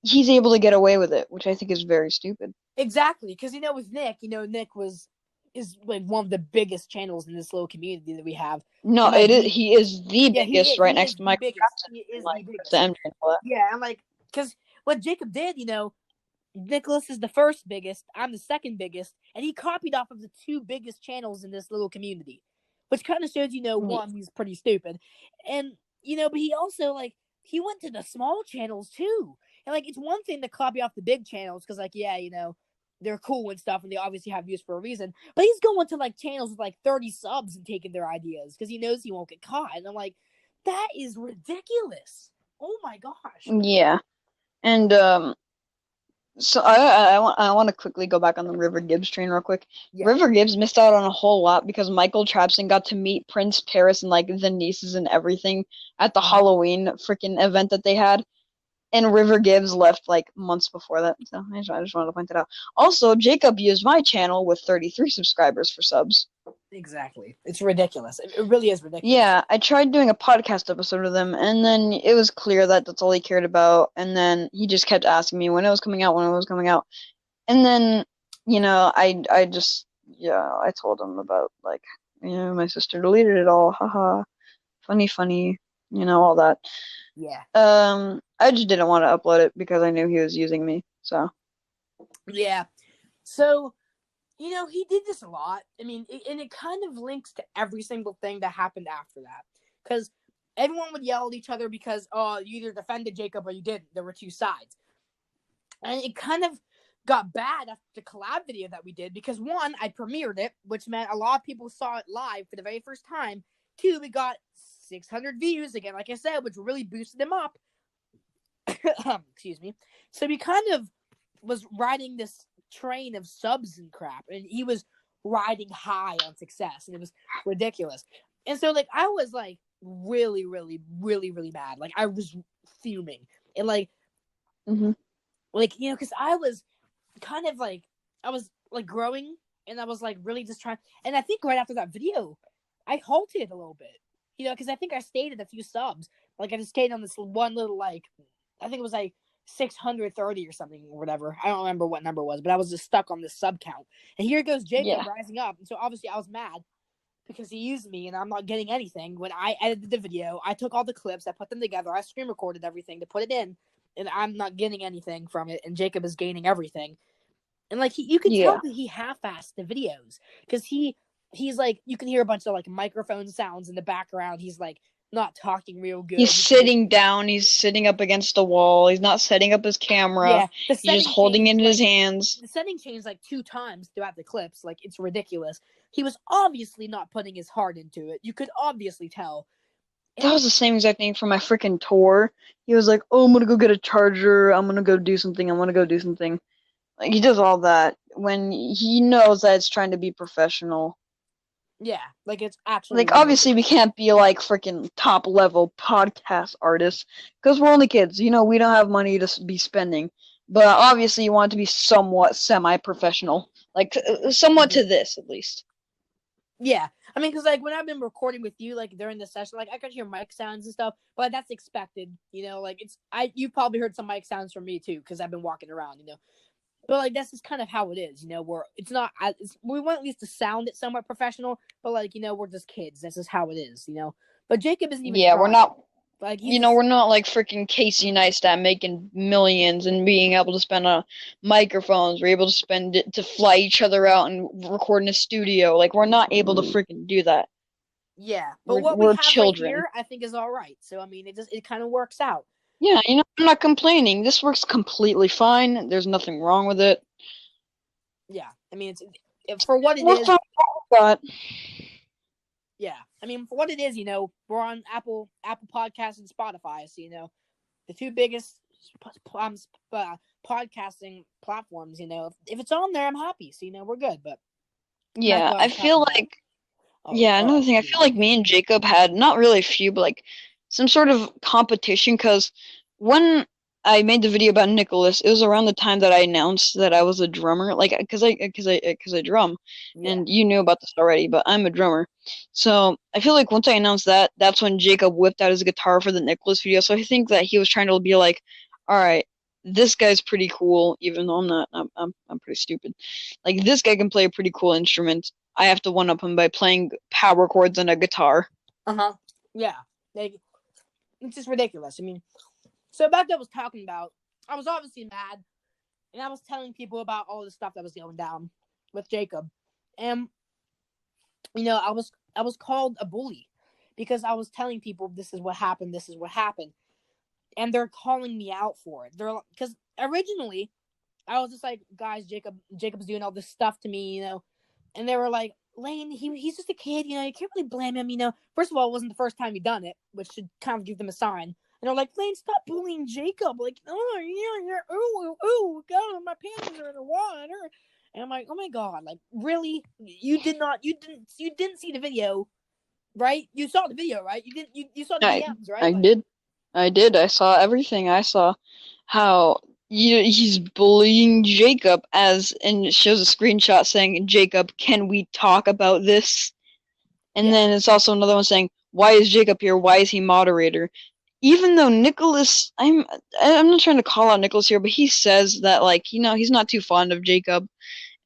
he's able to get away with it, which I think is very stupid. Exactly, because with Nick, Nick is like one of the biggest channels in this little community that we have. No, he is the Yeah, biggest, right he next is to the Michael biggest. Jackson, He is like the biggest. the MJ and all that. Yeah, I'm like, because what Jacob did, Nicholas is the first biggest. I'm the second biggest, and he copied off of the two biggest channels in this little community, which kind of shows, one, he's pretty stupid, and but he also he went to the small channels too, and it's one thing to copy off the big channels because they're cool and stuff, and they obviously have use for a reason. But he's going to channels with 30 subs and taking their ideas because he knows he won't get caught, and I'm like, that is ridiculous. Oh my gosh. Yeah, and so I want to quickly go back on the River Gibbs train real quick. Yeah. River Gibbs missed out on a whole lot because Michael Trapson got to meet Prince Paris and the nieces and everything at the Halloween freaking event that they had. And River Gibbs left months before that, so I just wanted to point that out. Also, Jacob used my channel with 33 subscribers for subs. Exactly. It's ridiculous. It really is ridiculous. Yeah, I tried doing a podcast episode with him, and then it was clear that that's all he cared about, and then he just kept asking me when it was coming out, and then, I told him about, my sister deleted it all, haha, funny, all that. Yeah. I just didn't want to upload it because I knew he was using me, so. Yeah. So, he did this a lot. I mean, and it kind of links to every single thing that happened after that. Because everyone would yell at each other because, you either defended Jacob or you didn't. There were two sides. And it kind of got bad after the collab video that we did because, one, I premiered it, which meant a lot of people saw it live for the very first time. Two, we got 600 views again, like I said, which really boosted him up. Excuse me. So he kind of was riding this train of subs and crap, and he was riding high on success, and it was ridiculous. And so I was really, really, really, really mad. I was fuming, and because I was kind of I was growing, and I was really just trying. And I think right after that video, I halted a little bit, because I think I stayed at a few subs. I just stayed on this one little I think it was 630 or something or whatever. I don't remember what number it was, but I was just stuck on this sub count. And here goes Jacob rising up. And so obviously I was mad because he used me and I'm not getting anything. When I edited the video, I took all the clips, I put them together, I screen recorded everything to put it in, and I'm not getting anything from it, and Jacob is gaining everything. And you could tell that he half-assed the videos because he's you can hear a bunch of microphone sounds in the background. He's not talking real good. He's sitting down. He's sitting up against the wall. He's not setting up his camera. Yeah, he's just holding it in his hands. The setting changed 2 times throughout the clips. It's ridiculous. He was obviously not putting his heart into it. You could obviously tell. That was the same exact thing for my freaking tour. He was like, "Oh, I'm gonna go get a charger. I'm gonna go do something. He does all that when he knows that it's trying to be professional. Yeah, it's actually obviously we can't be freaking top level podcast artists because we're only kids. We don't have money to be spending. But obviously you want it to be somewhat semi-professional, somewhat to this at least. Yeah, I mean, because when I've been recording with you, during the session, I could hear mic sounds and stuff, but that's expected. You probably heard some mic sounds from me too because I've been walking around. But that's just kind of how it is, where it's not. We want at least to sound it somewhat professional, but we're just kids. That's just how it is, But Jacob isn't even. Yeah, we're not. We're not freaking Casey Neistat making millions and being able to spend on microphones. We're able to spend it to fly each other out and record in a studio. We're not able to freaking do that. Yeah, but what we're we have children. Right here, I think, is all right. So I mean, it kind of works out. Yeah, I'm not complaining. This works completely fine. There's nothing wrong with it. Yeah, I mean, it's for what it is. But Yeah, I mean, for what it is, we're on Apple Podcasts and Spotify, so the two biggest podcasting platforms. If it's on there, I'm happy. So we're good. But that's Yeah, what I I was talking feel about. like yeah, another thing, I feel like me and Jacob had not really a few, but like some sort of competition because when I made the video about Nicholas, it was around the time that I announced that I was a drummer, like because I drum, Yeah. and you knew about this already, but I'm a drummer. So I feel like once I announced that, that's when Jacob whipped out his guitar for the Nicholas video. So I think that he was trying to be like, all right, this guy's pretty cool, even though I'm not. I'm pretty stupid. Like this guy can play a pretty cool instrument. I have to one up him by playing power chords on a guitar. Yeah. Like, it's just ridiculous. I mean, so back then I was talking about, I was obviously mad, and I was telling people about all the stuff that was going down with Jacob, and I was called a bully because I was telling people this is what happened, and they're calling me out for it. They're because originally I was just like, guys, Jacob's doing all this stuff to me, and they were like, Lane, he's just a kid, you can't really blame him, First of all, it wasn't the first time he'd done it, which should kind of give them a sign. And they're like, Lane, stop bullying Jacob. Like, oh yeah, God, my panties are in the water. And I'm like, oh my God, like really? You didn't see the video, right? You saw the video, right? You saw the I DMs, right? I Like, did. I did. I saw everything. I saw how he's bullying Jacob and it shows a screenshot saying, Jacob, can we talk about this? And yeah, then it's also another one saying, why is Jacob here? Why is he moderator? Even though Nicholas, I'm not trying to call out Nicholas here, but he says that like, he's not too fond of Jacob.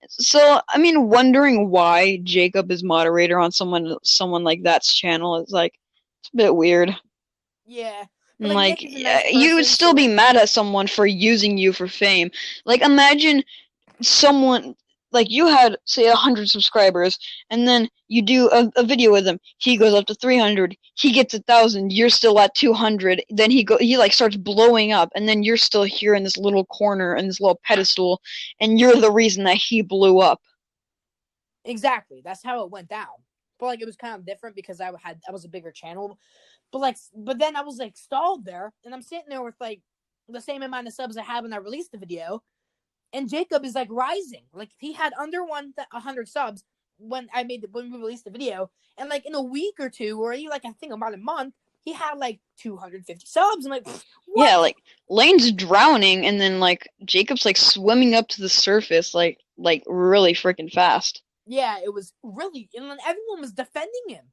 So, I mean, wondering why Jacob is moderator on someone like that's channel is like, it's a bit weird. yeah. But And like like, Nick is a nice you would person, still so be mad at someone for using you for fame. Like, imagine someone like you had say 100 subscribers and then you do a video with him, he goes up to 300, he gets 1,000, you're still at 200, then he like starts blowing up, and then you're still here in this little corner in this little pedestal, and you're the reason that he blew up. exactly. That's how it went down. But like it was kind of different because I was a bigger channel. But then I was like stalled there, and I'm sitting there with like the same amount of subs I had when I released the video, and Jacob is like rising. Like he had under 100 subs when we released the video, and like in a week or two, or even like I think about a month, he had like 250 subs. I'm like, what? Yeah, like Lane's drowning and then like Jacob's like swimming up to the surface like really freaking fast. Yeah, it was really, and then everyone was defending him,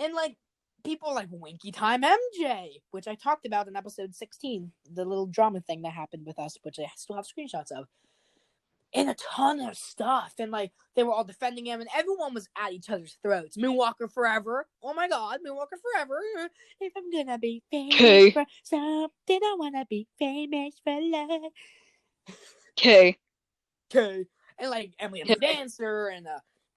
and like people like Winky Time MJ, which I talked about in episode 16, the little drama thing that happened with us, which I still have screenshots of, and a ton of stuff, and like they were all defending him, and everyone was at each other's throats. Moonwalker forever. Oh my God, Moonwalker forever. If I'm gonna be famous Okay. for something, I wanna be famous for life. Okay. Okay. And like Emily the Okay. Dancer and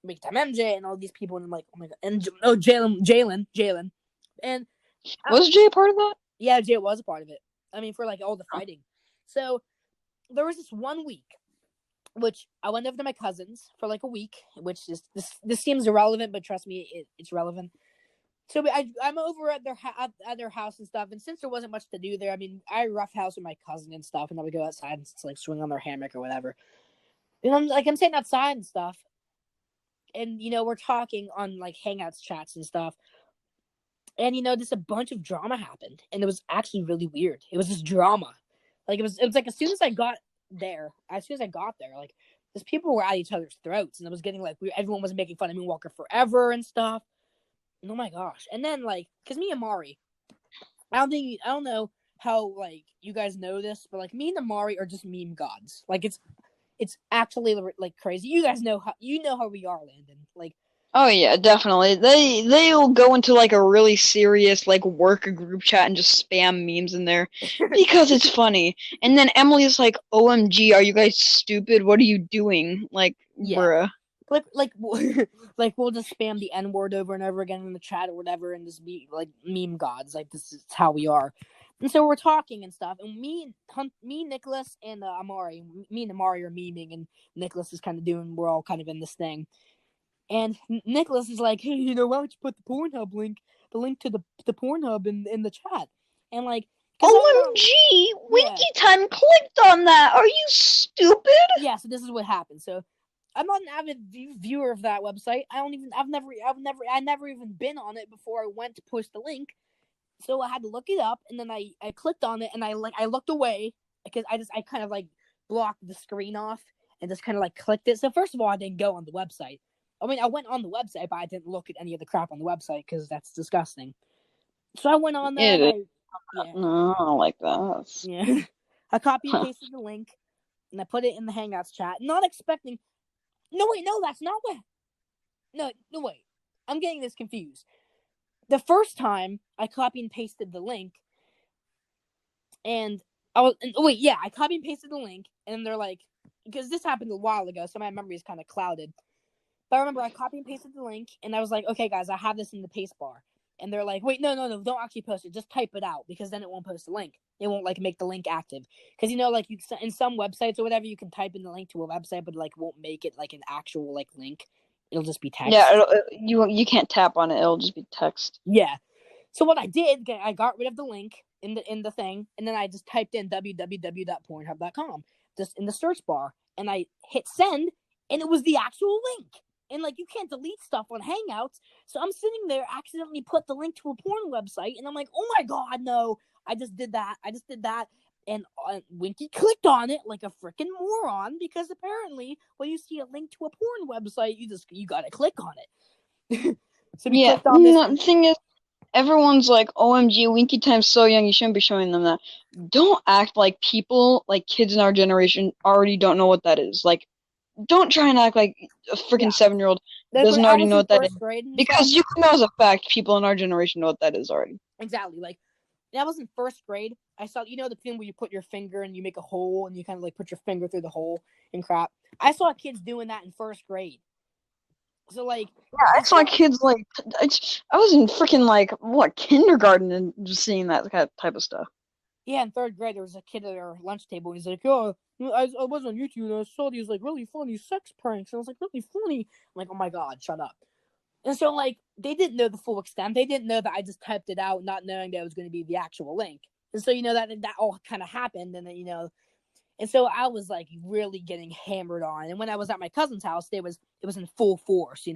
Big Time MJ and all these people, and I'm like, oh my God, and Jalen, and Was Jay a part of that? yeah, Jay was a part of it. I mean, for like all the fighting. So there was this one week, which I went over to my cousin's for like a week, which is this seems irrelevant, but trust me, it's relevant. So I'm over at their house and stuff, and since there wasn't much to do there, I mean, I roughhouse with my cousin and stuff, and then we go outside and like swing on their hammock or whatever. And I'm sitting outside and stuff, and we're talking on like Hangouts chats and stuff, and just a bunch of drama happened, and it was actually really weird. It was just drama, like it was like as soon as I got there, like these people were at each other's throats, and it was getting like everyone was making fun of Moonwalker forever and stuff. And oh my gosh! And then like, cause me and Mari, I don't know how like you guys know this, but like me and Mari are just meme gods. Like it's actually like crazy. You guys know how we are, Landon. Like, Oh yeah, definitely. They'll go into like a really serious like work group chat and just spam memes in there because it's funny. And then Emily's like, "OMG, are you guys stupid? What are you doing?" Like, yeah, bruh. like like we'll just spam the N word over and over again in the chat or whatever, and just be like meme gods. Like this is how we are. And so we're talking and stuff, and Nicholas, and Amari, me and Amari are memeing, and Nicholas is kind of doing. We're all kind of in this thing. And Nicholas is like, hey, why don't you put the Pornhub link, the link to the Pornhub in the chat? And like, because I went on, OMG! yeah, Winky Time clicked on that! Are you stupid? yeah. So this is what happened. So I'm not an avid viewer of that website. I never even been on it before I went to push the link. So I had to look it up, and then I clicked on it, and I looked away because I kind of like blocked the screen off and just kind of like clicked it. So first of all, I didn't go on the website. I mean, I went on the website, but I didn't look at any of the crap on the website because that's disgusting. So I went on there and It is. yeah, No, I don't like that. yeah, I copy and pasted the link and I put it in the Hangouts chat, not expecting. No, wait, no, that's not what. No, wait, I'm getting this confused. The first time I copy and pasted the link, and I copy and pasted the link, and they're like, because this happened a while ago, so my memory is kind of clouded. But I remember I copy and pasted the link, and I was like, okay, guys, I have this in the paste bar. And they're like, wait, no, don't actually post it. Just type it out, because then it won't post the link. It won't, like, make the link active. Because, like, in some websites or whatever, you can type in the link to a website, but, like, won't make it, like, an actual, like, link. It'll just be text. Yeah, you can't tap on it. It'll just be text. Yeah. So what I did, I got rid of the link in the thing, and then I just typed in www.pornhub.com just in the search bar, and I hit send, and it was the actual link. And like, you can't delete stuff on Hangouts, so I'm sitting there, accidentally put the link to a porn website, and I'm like, oh my god, no! I just did that, and Winky clicked on it like a freaking moron, because apparently when you see a link to a porn website, you gotta click on it. So we Yeah, clicked on this. the thing is, everyone's like, OMG, Winky Time's so young, you shouldn't be showing them that. Don't act like people, like kids in our generation, already don't know what that is. Like, don't try and act like a freaking 7-year-old doesn't I already was know in what that is. first grade and stuff. Because you know as a fact, people in our generation know what that is already. Exactly. Like, I was in first grade. I saw, the thing where you put your finger and you make a hole and you kind of like put your finger through the hole and crap. I saw kids doing that in first grade. So like, yeah, I saw kids like I was in freaking like kindergarten and just seeing that type of stuff. Yeah, in third grade there was a kid at our lunch table. He's like, "Oh, I was on YouTube and I saw these like really funny sex pranks." And I was like, "Really funny?" I'm like, "Oh my god, shut up!" And so like, they didn't know the full extent. They didn't know that I just typed it out, not knowing that it was going to be the actual link. And so that all kind of happened, and then and so I was like really getting hammered on. And when I was at my cousin's house, it was in full force.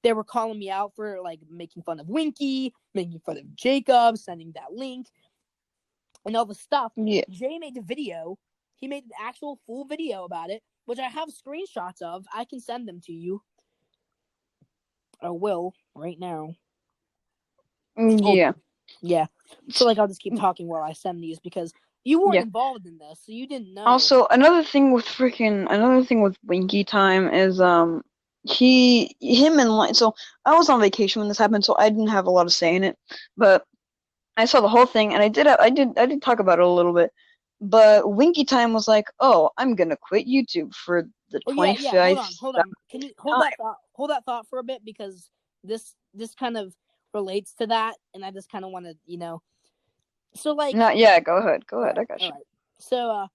They were calling me out for like making fun of Winky, making fun of Jacob, sending that link, and all the stuff. Yeah. Jay made the video. He made an actual full video about it, which I have screenshots of. I can send them to you. I will right now. Yeah. Yeah. So like, I'll just keep talking while I send these, because you weren't involved in this, so you didn't know. Also, another thing with Winky Time is so I was on vacation when this happened, so I didn't have a lot of say in it, but I saw the whole thing, and I did talk about it a little bit. But Winky Time was like, "Oh, I'm gonna quit YouTube for the 25th." Yeah. Hold on. Can you hold that thought for a bit, because this kind of relates to that, and I just kind of want to, So like. No, yeah, go ahead. I got you. All right. So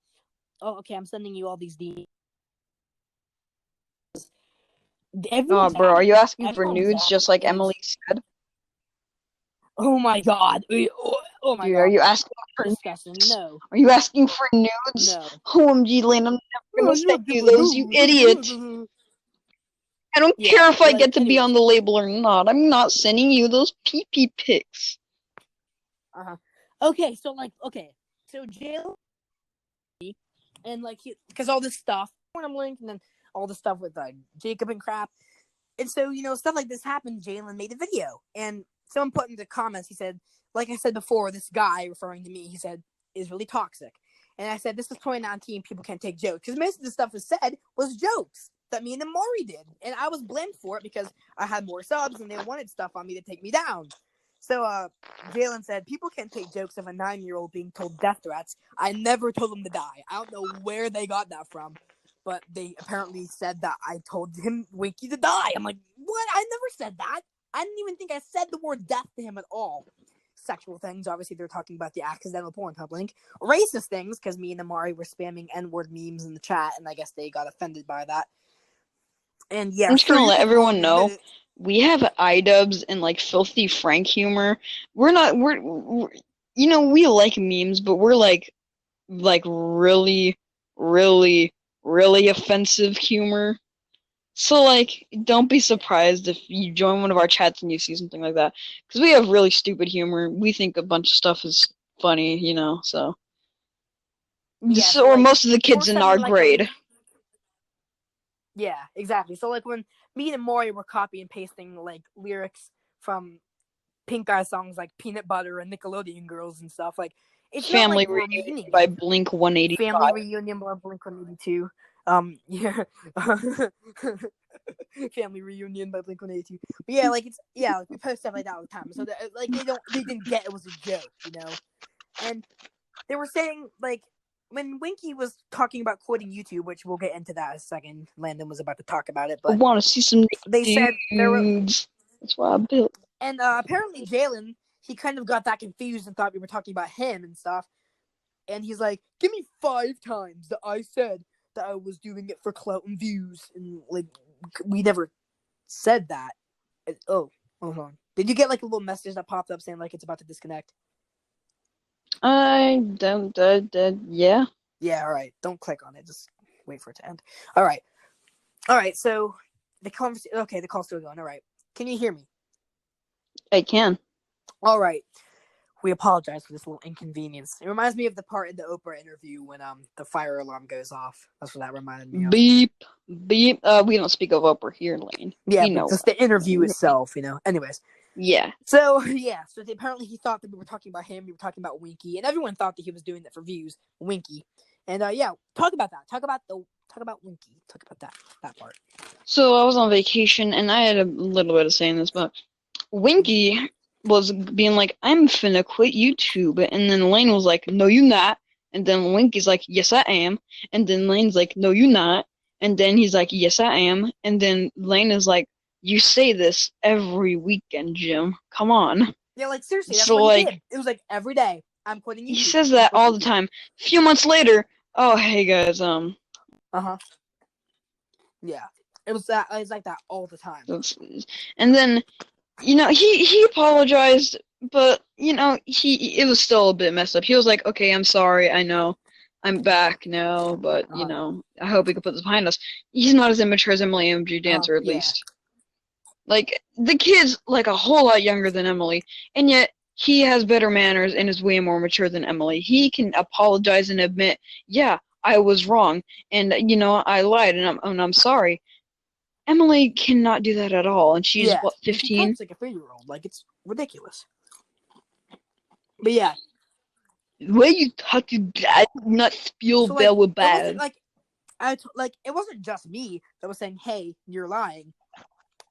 okay, I'm sending you all these DMs. Oh, bro, are you asking for nudes just like Emily said? Oh my god. Oh my Dude, god. are you asking for disgusting? nudes? No. Are you asking for nudes? No. OMG, Lane, I'm never gonna send you those, you idiot. I don't care if I get to be on the label or not. I'm not sending you those pee-pee pics. Okay, so jail, and like, because all this stuff, when I'm linked, and then all the stuff with Jacob and crap, and so stuff like this happened. Jalen made a video, and someone put in the comments, he said, like I said before, this guy, referring to me, he said, is really toxic. And I said, this is 2019, people can't take jokes, because most of the stuff was said was jokes that me and Amari did, and I was blamed for it because I had more subs and they wanted stuff on me to take me down. So Jalen said, people can't take jokes of a 9-year-old being told death threats. I never told him to die. I don't know where they got that from, but they apparently said that I told him, Winky, to die. I'm like, what? I never said that. I didn't even think I said the word death to him at all. Sexual things, obviously they're talking about the accidental Pornhub link. Racist things, because me and Amari were spamming N-word memes in the chat, and I guess they got offended by that. And yeah, I'm just sure, gonna you let can everyone admit know it. we have iDubbbz and like filthy Frank humor. We're not we're you know, we like memes, but we're like really, really, really offensive humor. So like, don't be Yeah. surprised if you join one of our chats and you see something like that, because we have really stupid humor. We think a bunch of stuff is funny, you know. So, Yeah, so or like most of the we're kids in our saying like when grade. yeah, exactly. So like when me and Maury were copy and pasting like lyrics from Pink Eye songs like Peanut Butter and Nickelodeon Girls and stuff, like it's not like Family we're Reunion meaning by it. Blink Family 185. Reunion by Blink 182. Yeah. Family Reunion by Blink 182. But yeah, like it's yeah, like we post stuff like that all the time. So that, like they didn't get it was a joke, you know. And they were saying like when Winky was talking about quitting YouTube, which we'll get into that in a second. Landon was about to talk about it, I but want to see some they said there were dudes. That's why I built. and apparently Jalen he kind of got that confused and thought we were talking about him and stuff. And he's like, "Give me 5 times that I said that I was doing it for clout and views," and like we never said that. Oh, hold on. Did you get like a little message that popped up saying like it's about to disconnect? I don't. Yeah. Yeah, all right. Don't click on it. Just wait for it to end. All right. All right. So the conversation. Okay, the call's still going. All right. Can you hear me? I can. All right. We apologize for this little inconvenience. It reminds me of the part in the Oprah interview when the fire alarm goes off. That's what that reminded me of. Beep, beep. We don't speak of Oprah here, Lane. Yeah, We but know. just the interview itself, you know. Anyways, Yeah. so yeah, so apparently he thought that we were talking about him. We were talking about Winky, and everyone thought that he was doing that for views. Winky, and yeah, talk about that. Talk about Winky. Talk about that part. So I was on vacation and I had a little bit of saying this, but Winky was being like, "I'm finna quit YouTube," and then Lane was like, "No, you not." And then Winky's like, "Yes, I am." And then Lane's like, "No, you not." And then he's like, "Yes, I am." And then Lane is like, "You say this every weekend, Jim. Come on." Yeah, like seriously, that's So what he like did. It was like every day. I'm quitting he YouTube. says I'm that all quitting the YouTube. time. A few months later, oh hey guys, Uh huh. Yeah, it was that. It was like that all the time. and then you know he apologized, but you know he it was still a bit messed up. He was like, "Okay, I'm sorry. I know, I'm back now, but you know I hope we can put this behind us." He's not as immature as Emily MG Dancer, at Yeah. least. Like the kid's like a whole lot younger than Emily, and yet he has better manners and is way more mature than Emily. He can apologize and admit, "Yeah, I was wrong, and you know I lied, and I'm sorry." Emily cannot do that at all, and she's Yeah. what, She 15? types like a 3-year-old. Like it's ridiculous. But yeah, The way you talk to dad, not so like Spielberg it wasn't bad. like like it wasn't just me that was saying, "Hey, you're lying."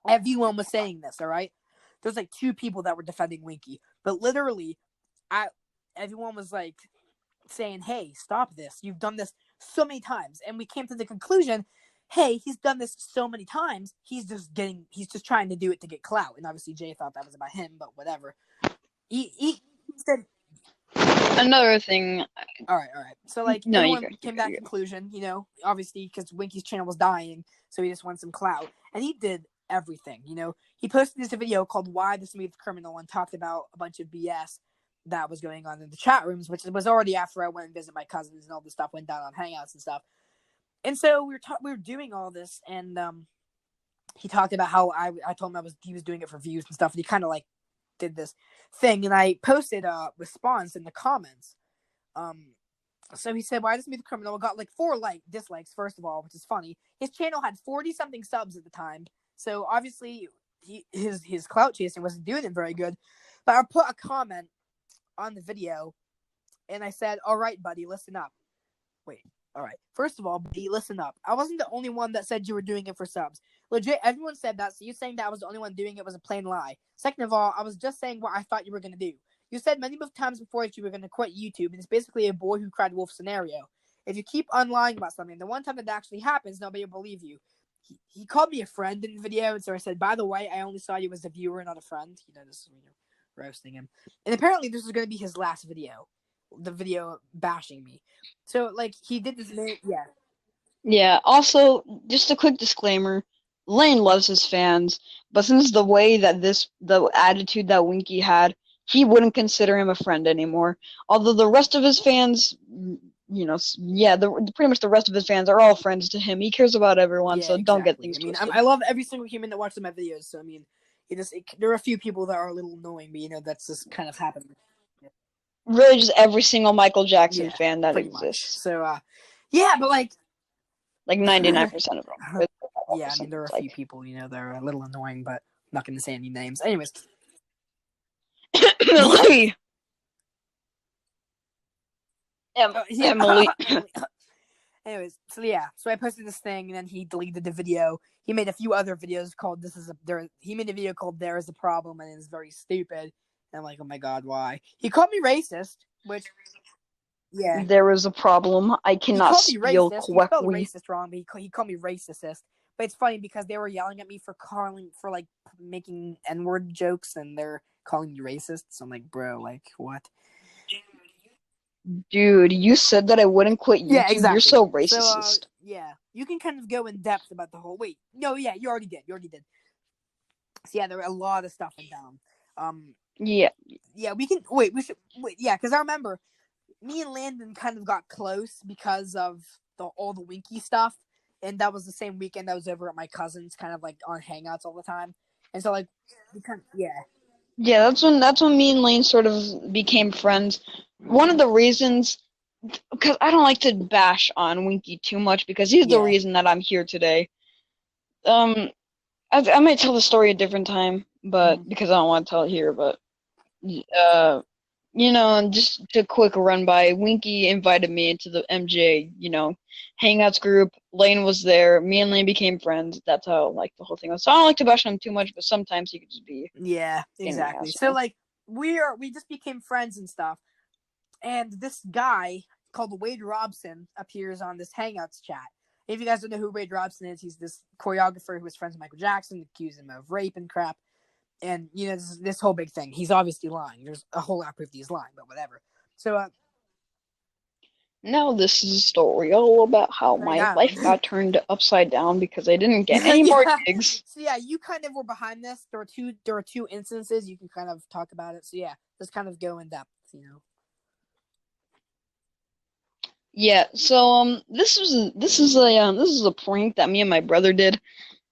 Everyone was saying this. All right, there's like 2 people that were defending Winky, but literally, I everyone was like saying, "Hey, stop this! You've done this so many times," and we came to the conclusion. Hey, he's done this so many times. He's just trying to do it to get clout. And obviously, Jay thought that was about him, but whatever. He said, Another thing, all right. So like no, you go, everyone you came to go, that you go. conclusion, you know, obviously because Winky's channel was dying, so he just wanted some clout, and he did everything. You know, he posted this video called "Why the Smooth Criminal" and talked about a bunch of BS that was going on in the chat rooms, which was already after I went and visited my cousins and all this stuff went down on Hangouts and stuff. And so we were doing all this, and he talked about how I told him he was doing it for views and stuff, and he kind of like did this thing, and I posted a response in the comments. So he said, "Why does me the criminal?" Got like 4 dislikes first of all, which is funny. His channel had 40 something subs at the time, so obviously his clout chasing wasn't doing it very good. But I put a comment on the video, and I said, "All right, buddy, listen up." Wait. All right. First of all, buddy, listen up. I wasn't the only one that said you were doing it for subs. Legit, everyone said that, so you saying that I was the only one doing it was a plain lie. Second of all, I was just saying what I thought you were going to do. You said many times before that you were going to quit YouTube, and it's basically a boy who cried wolf scenario. If you keep unlying about something, the one time that actually happens, nobody will believe you. He called me a friend in the video, and so I said, "By the way, I only saw you as a viewer, not a friend." You know, this roasting him. And apparently this was going to be his last video. The video bashing me. So, like, he did this. Yeah. Yeah, also, just a quick disclaimer. Lane loves his fans, but since the attitude that Winky had, he wouldn't consider him a friend anymore. Although the rest of his fans, yeah, pretty much the rest of his fans are all friends to him. He cares about everyone, Yeah, so don't get exactly. things I mean, twisted. I love every single human that watches my videos. So I mean, there are a few people that are a little annoying, but that's just kind of happened. Really, just every single Michael Jackson Yeah, fan that pretty much. exists. So yeah, but like, Like 99% of them. yeah, I mean, there are a few people that are a little annoying, but I'm not going to say any names. Anyways, Emily. yeah, Emily. Anyways, so I posted this thing, and then he deleted the video. He made a few other videos called "This Is a There." He made a video called "There Is a Problem," and it's very stupid. And I'm like, oh my god, why? He called me racist, which yeah, There is a problem. I he cannot called me spell racist. He spelled correctly. racist wrong, but he called me racist. But it's funny because they were yelling at me for like making N-word jokes, and they're calling me racist. So I'm like, bro, like what? Dude, you said that I wouldn't quit Yeah, YouTube. You're exactly. so So racist. yeah, you can kind of go in depth about the whole. Wait, no, yeah, you already did. So yeah, there were a lot of stuff in down. Yeah. Yeah, we can wait. We should wait. Yeah, because I remember me and Landon kind of got close because of all the Winky stuff, and that was the same weekend I was over at my cousin's, kind of like on Hangouts all the time, and so like we kind of Yeah, that's when me and Lane sort of became friends. One of the reasons, because I don't like to bash on Winky too much because he's the yeah reason that I'm here today. Um, I might tell the story a different time, but because I don't want to tell it here, but uh, just a quick run by. Winky invited me into the MJ, Hangouts group. Lane was there. Me and Lane became friends. That's how like the whole thing was. So I don't like to bash on him too much, but sometimes he could just be yeah in an exactly. So asshole. like we just became friends and stuff, and this guy called Wade Robson appears on this Hangouts chat. If you guys don't know who Wade Robson is, he's this choreographer who was friends with Michael Jackson, accused him of rape and crap. And this whole big thing. He's obviously lying. There's a whole lot of proof he's lying, but whatever. So Now this is a story all about how hang my on. life got turned upside down because I didn't get any more Yeah. gigs. So yeah, you kind of were behind this. There were two instances you can kind of talk about it. So yeah, just kind of go in depth. Yeah, so this is a prank that me and my brother did,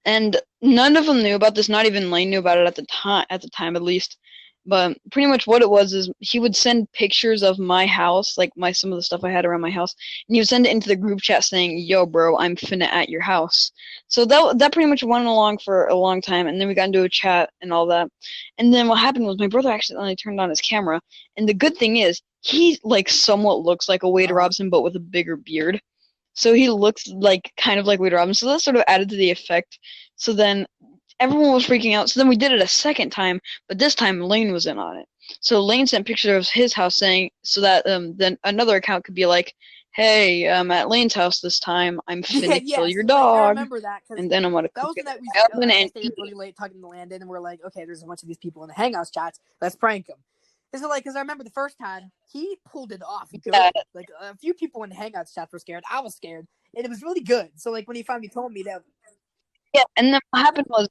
and none of them knew about this. Not even Lane knew about it at the time at least. But pretty much what it was is he would send pictures of my house, like some of the stuff I had around my house, and he would send it into the group chat saying, "Yo, bro, I'm finna at your house." So that pretty much went along for a long time, and then we got into a chat and all that. And then what happened was my brother accidentally turned on his camera, and the good thing is he like somewhat looks like a Wade Robson but with a bigger beard. So he looks like kind of like Wade Robson. So that sort of added to the effect. So then everyone was freaking out. So then we did it a second time, but this time Lane was in on it. So Lane sent pictures of his house saying so that then another account could be like, "Hey, I'm at Lane's house this time. I'm Yeah, finna kill yeah. your So like I dog, remember that because and then I'm gonna that cook was the it night in my oven I and stayed eat up really it." late talking to Landon, and we're like, okay, there's a bunch of these people in the Hangouts chats. Let's prank them. And so like, because I remember the first time he pulled it off Yeah, good. Like a few people in the Hangouts chat were scared. I was scared, and it was really good. So like when he finally told me that, yeah. And then what happened was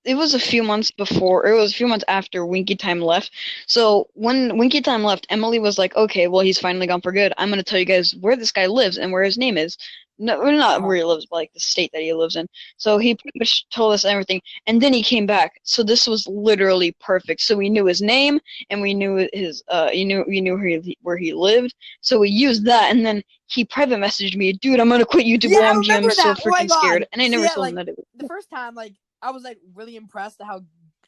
it was a few months before, or it was a few months after Winky Time left. So when Winky Time left, Emily was like, "Okay, well, he's finally gone for good. I'm gonna tell you guys where this guy lives and where his name is. No, not where he lives, but like the state that he lives in." So he pretty much told us everything, and then he came back. So this was literally perfect. So we knew his name, and we knew we knew where he lived. So we used that, and then he private messaged me, "Dude, I'm gonna quit YouTube, yeah, I OMG, I'm remember so that. Oh my freaking god. scared." And I So never yeah, told him like that it the was. first time, like I was like really impressed at how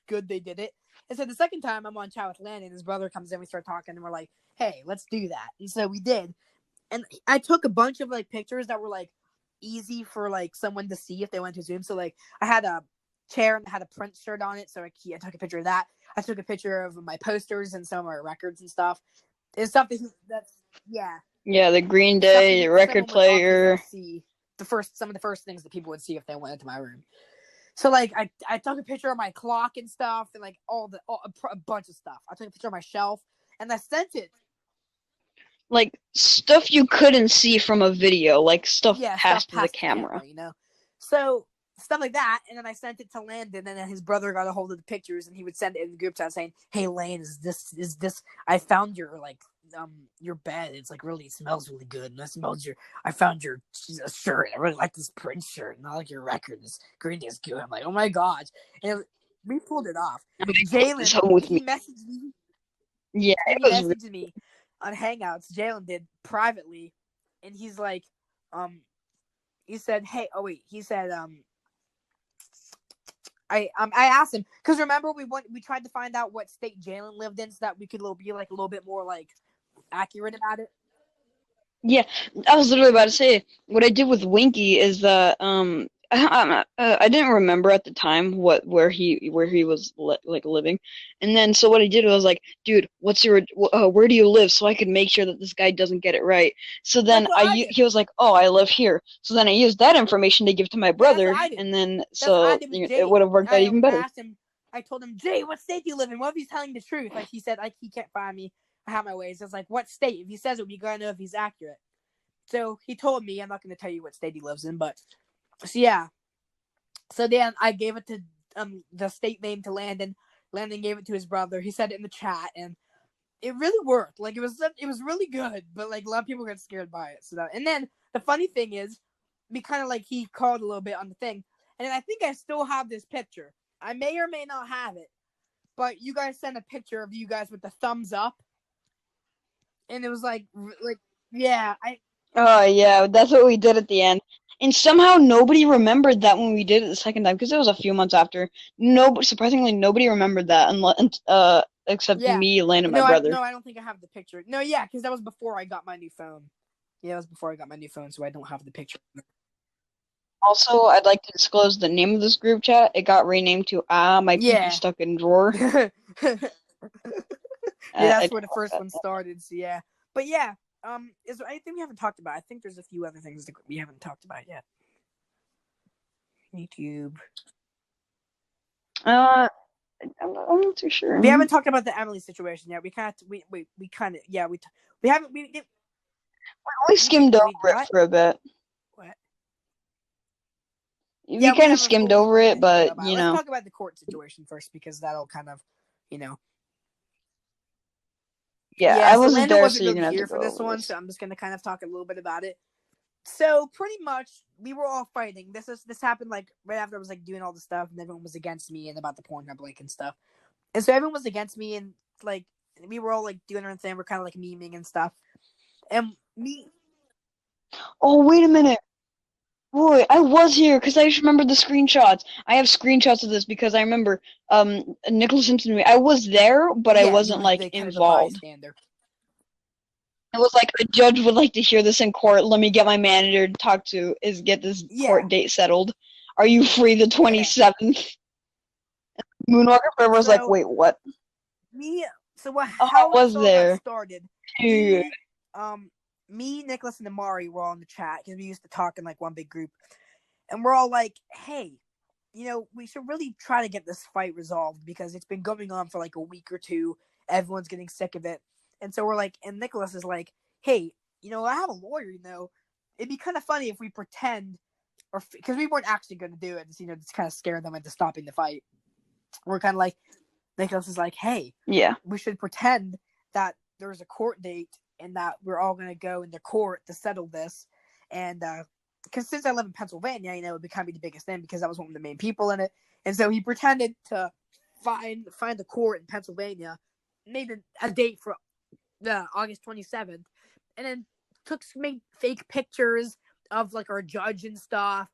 good they did it. And so the second time I'm on chat with Landon, his brother comes in, we start talking, and we're like, hey, let's do that. And so we did. And I took a bunch of like pictures that were like easy for like someone to see if they went to Zoom. So like I had a chair and had a Prince shirt on it, so I took a picture of that. I took a picture of my posters and some of my records and stuff. It's stuff that's yeah, Yeah, the Green stuff Day record someone would obviously player. see. Some of the first things that people would see if they went into my room. So like I took a picture of my clock and stuff, and like a bunch of stuff. I took a picture of my shelf, and I sent it. Like stuff you couldn't see from a video, like stuff Yeah, stuff past the past the camera. camera. So stuff like that. And then I sent it to Landon, and then his brother got a hold of the pictures, and he would send it in the group chat saying, "Hey, Lane, is this? I found your bed. It's like really, it smells really good, and I found your shirt. I really like this Prince shirt, and I like your record. This Green Day is good." I'm like, oh my gosh, and we pulled it off. Jalen, he messaged me. Yeah, He messaged me on Hangouts. Jalen did privately, and he's like, he said, "Hey, oh wait," he said, I asked him because remember we tried to find out what state Jalen lived in so that we could be like a little bit more like accurate about it. Yeah, I was literally about to say what I did with Winky is that I didn't remember at the time where he was like living, and then so what I did was like, dude, what's your where do you live so I could make sure that this guy doesn't get it right. So then he was like, oh, I live here. So then I used that information to give to my brother, and then so it would have worked out even better. I told him, Jay, what state do you live in? What if he's telling the truth? Like he said, like he can't find me. I have my ways. I was like, what state? If he says it, we gotta know if he's accurate. So he told me. I'm not going to tell you what state he lives in, but so yeah. So then I gave it to the state name to Landon. Landon gave it to his brother. He said it in the chat, and it really worked. Like it was really good, but like a lot of people got scared by it. And then the funny thing is, we kind of like he called a little bit on the thing, and I think I still have this picture. I may or may not have it, but you guys sent a picture of you guys with the thumbs up, and it was like yeah, Oh yeah, that's what we did at the end. And somehow nobody remembered that when we did it the second time because it was a few months after. Surprisingly, nobody remembered that except me, Lane, and my brother. I don't think I have the picture. No, yeah, because that was before I got my new phone. Yeah, it was before I got my new phone, so I don't have the picture. Also, I'd like to disclose the name of this group chat. It got renamed to My Pinky Stuck in Drawer. Yeah, that's where the first one started. So yeah, but yeah. Is there anything we haven't talked about? I think there's a few other things that we haven't talked about yet. YouTube. I'm not too sure. We haven't talked about the Emily situation yet. We haven't. We skimmed over it for a bit. What? We kind of skimmed over it, but you know. Let's talk about the court situation first because that'll kind of, you know. Yeah, I wasn't there, so you're gonna have to go for this one, so I'm just gonna kind of talk a little bit about it. So pretty much, we were all fighting. This happened like right after I was like doing all the stuff, and everyone was against me and about the Pornhub link and stuff. And so everyone was against me, and like we were all like doing our thing. We're kind of like memeing and stuff. And me. Oh wait a minute. Boy, I was here because I just remembered the screenshots. I have screenshots of this because I remember Nicholas Simpson and me. I was there, but I wasn't like involved. It was like a judge would like to hear this in court. Let me get my manager to get this court date settled. Are you free the 27th? Yeah. Moonwalker Forever was like, wait, what? How I was there started. Dude. Me, Nicholas, and Amari were all in the chat because we used to talk in like one big group, and we're all like, "Hey, we should really try to get this fight resolved because it's been going on for like a week or two. Everyone's getting sick of it." And so we're like, and Nicholas is like, "Hey, I have a lawyer. It'd be kind of funny if we pretend, or because we weren't actually going to do it, just kind of scare them into stopping the fight. We're kind of like, Nicholas is like, hey, yeah, we should pretend that there's a court date." And that we're all going to go into court to settle this. And because since I live in Pennsylvania, it would be kind of the biggest thing because I was one of the main people in it. And so he pretended to find a court in Pennsylvania, made a date for August 27th, and then made fake pictures of like our judge and stuff.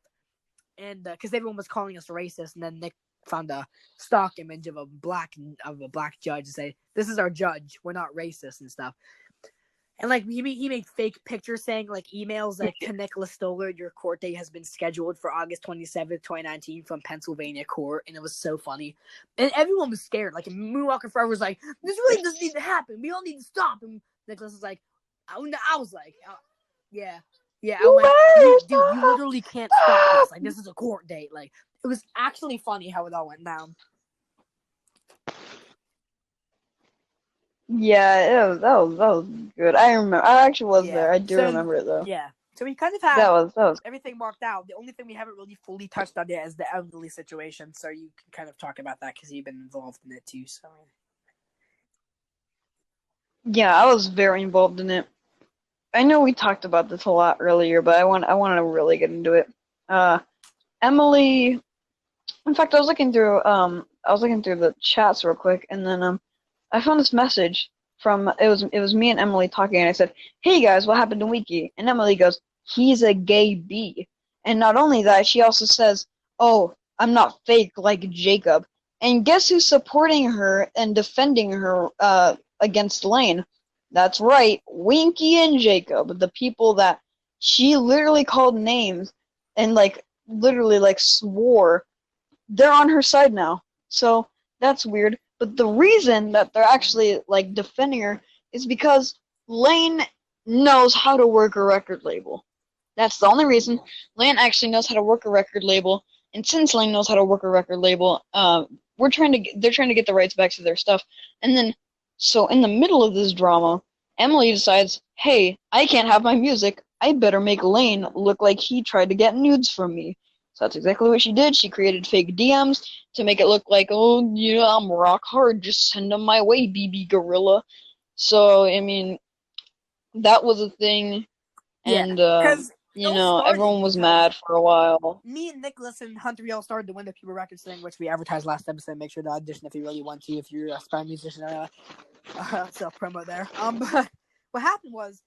And because everyone was calling us racist, and then Nick found a stock image of a black judge and say, "This is our judge. We're not racist," and stuff. And like he made fake pictures saying like emails like to Nicholas Stoller, your court date has been scheduled for August 27th, 2019 from Pennsylvania court, and it was so funny. And everyone was scared. Like Moonwalker Forever was like, "This really doesn't need to happen. We all need to stop." And Nicholas was like, I was like, yeah. I'm like, dude, you literally can't stop this. Like this is a court date. Like it was actually funny how it all went down. Yeah, that was good. I remember. I actually was there. I do remember it though. Yeah. So we kind of have That was everything marked out. The only thing we haven't really fully touched on yet is the elderly situation. So you can kind of talk about that because you've been involved in it too. So yeah, I was very involved in it. I know we talked about this a lot earlier, but I want to really get into it. Uh, Emily. In fact, I was looking through the chats real quick, and then I found this message from it was me and Emily talking, and I said, "Hey guys, what happened to Wiki?" And Emily goes, "He's a gay B." And not only that, she also says, "Oh, I'm not fake like Jacob." And guess who's supporting her and defending her against Lane? That's right, Winky and Jacob, the people that she literally called names and like literally like swore they're on her side now. So that's weird. But the reason that they're actually like defending her is because Lane knows how to work a record label. That's the only reason. Lane actually knows how to work a record label, and since Lane knows how to work a record label, they're trying to get the rights back to their stuff. And then, so in the middle of this drama, Emily decides, hey, I can't have my music. I better make Lane look like he tried to get nudes from me. So that's exactly what she did. She created fake DMs to make it look like, oh, yeah, I'm rock hard. Just send them my way, BB Gorilla. So, I mean, that was a thing. yeah, And, because it all started everyone was because mad for a while. me and Nicholas and Hunter all started the Window People Records thing, which we advertised last episode. Make sure to audition if you really want to, if you're a aspiring musician. Self promo there. But what happened was.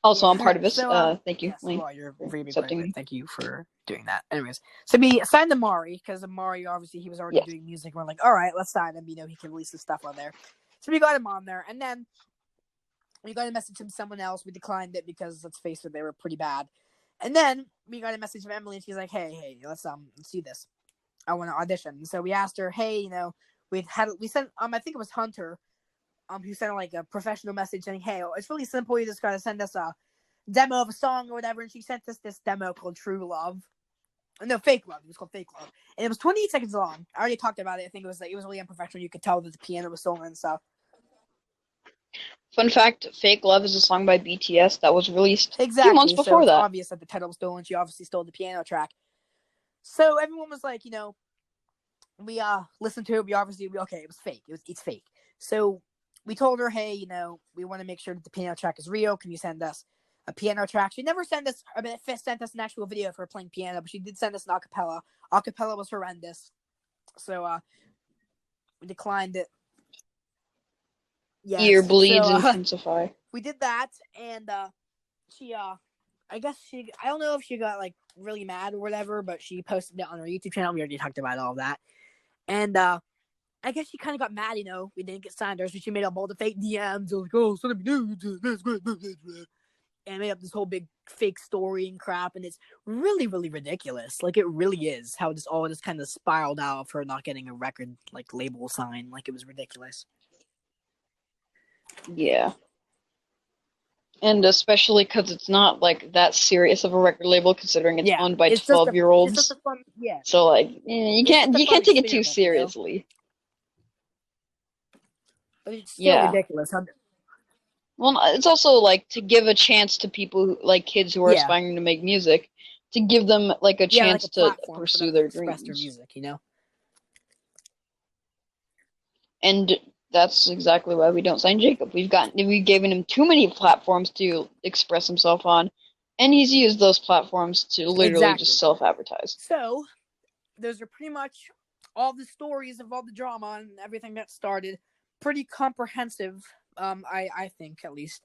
Also, Yeah. I'm part of this. So, Thank you, yes, Lane, well, you're a for very big part of accepting it. me. Thank you for doing that. Anyways, so we signed Amari because Amari, obviously, he was already Yes. doing music. We're like, all right, let's sign him. You know, he can release his stuff on there. So we got him on there, and then we got a message from someone else. We declined it because, let's face it, they were pretty bad. And then we got a message from Emily, and she's like, hey, let's do this. I want to audition. So we asked her, hey, you know, we sent I think it was Hunter, who sent like a professional message saying, hey, it's really simple. You just gotta send us a demo of a song or whatever, and she sent us this demo called True Love. No, Fake Love. It was called Fake Love, and it was 28 seconds long. I already talked about it. I think it was really unprofessional. You could tell that the piano was stolen and stuff. Fun fact, Fake Love is a song by BTS that was released a few months Exactly. So before it's that. obvious that the title was stolen. She obviously stole the piano track. So everyone was like, you know, we listened to it. Okay, it was fake. It's fake. So we told her, hey, you know, we want to make sure that the piano track is real. Can you send us a piano track? She never sent us an actual video of her playing piano, but she did send us an acapella. Acapella was horrendous, so we declined it. Yes, Ear bleeds so intensify. we did that, and she I don't know if she got like really mad or whatever, but she posted it on her YouTube channel. We already talked about all of that, and I guess she kind of got mad, you know, we didn't get signed her, so she made up all the fake DMs, like, oh, send me nudes, that's great, and made up this whole big fake story and crap, and it's really, really ridiculous. Like, it really is how this all just kind of spiraled out of her not getting a record, like, label sign. Like, it was ridiculous. Yeah. And especially because it's not like that serious of a record label, considering it's owned by it's just 12-year-olds. It's just a fun, yeah. So like, you can't take it too seriously. You know? But it's still ridiculous. Well, it's also like to give a chance to people like kids who are aspiring to make music, to give them like a chance to pursue their dreams. Their music, you know. And that's exactly why we don't sign Jacob. We've given him too many platforms to express himself on, and he's used those platforms to literally just self-advertise. So, those are pretty much all the stories of all the drama and everything that started. Pretty comprehensive, I think, at least.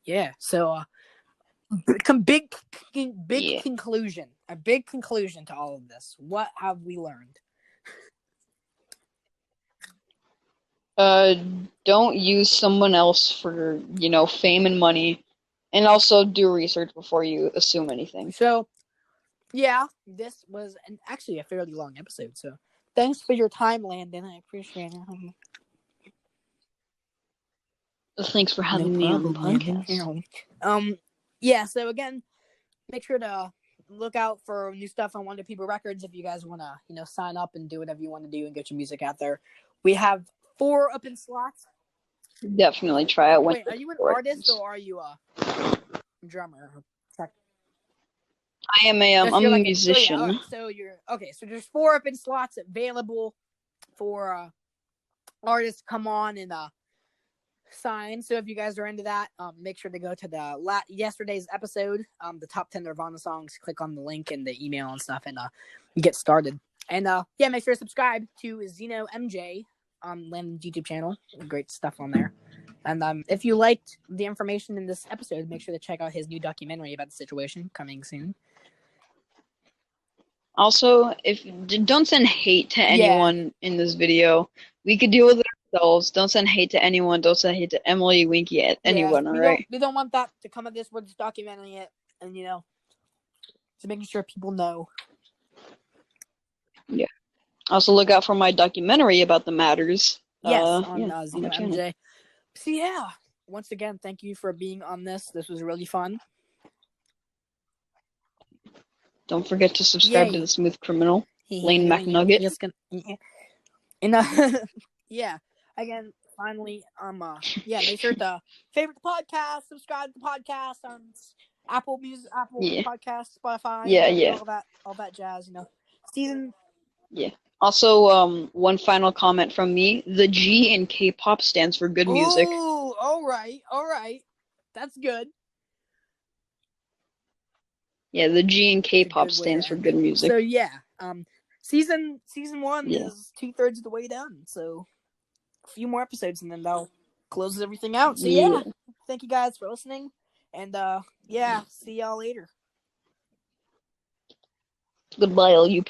Yeah. So, big conclusion. A big conclusion to all of this. What have we learned? Don't use someone else for, fame and money, and also do research before you assume anything. So, yeah, this was actually a fairly long episode, so thanks for your time, Landon. I appreciate it. Thanks for having me on the podcast. Yeah, so again, make sure to look out for new stuff on Wonder People Records if you guys want to, sign up and do whatever you want to do and get your music out there. We have 4 open slots. Definitely try it. Wait, are you an artist or are you drummer. I am I'm a musician. Oh, yeah, so you're okay. So there's 4 open slots available for artists to come on and sign. So if you guys are into that, make sure to go to the yesterday's episode, the top 10 Nirvana songs. Click on the link in the email and stuff, and get started. And yeah, make sure to subscribe to Zeno MJ on Landon's YouTube channel. Great stuff on there. And if you liked the information in this episode, make sure to check out his new documentary about the situation coming soon. Also, don't send hate to anyone in this video. We could deal with it ourselves. Don't send hate to anyone. Don't send hate to Emily, Winky, anyone. All right. We don't want that to come of this. We're just documenting it, and just making sure people know. Yeah. Also, look out for my documentary about the matters. Yes, on Zeno MJ. So yeah, once again, thank you for being on this. This was really fun. Don't forget to subscribe to the Smooth Criminal, Lane McNugget. And yeah, again, finally, make sure to favorite the podcast, subscribe to the podcast on Apple Music, Apple Podcast, Spotify, all that jazz. Season. Yeah. Also, one final comment from me: the G in K-pop stands for good music. Ooh, all right, that's good. Yeah, the G in K-pop stands for good music. So yeah, season 1 is 2/3 of the way done. So a few more episodes, and then that'll close everything out. So yeah, thank you guys for listening, and see y'all later. Goodbye, all you.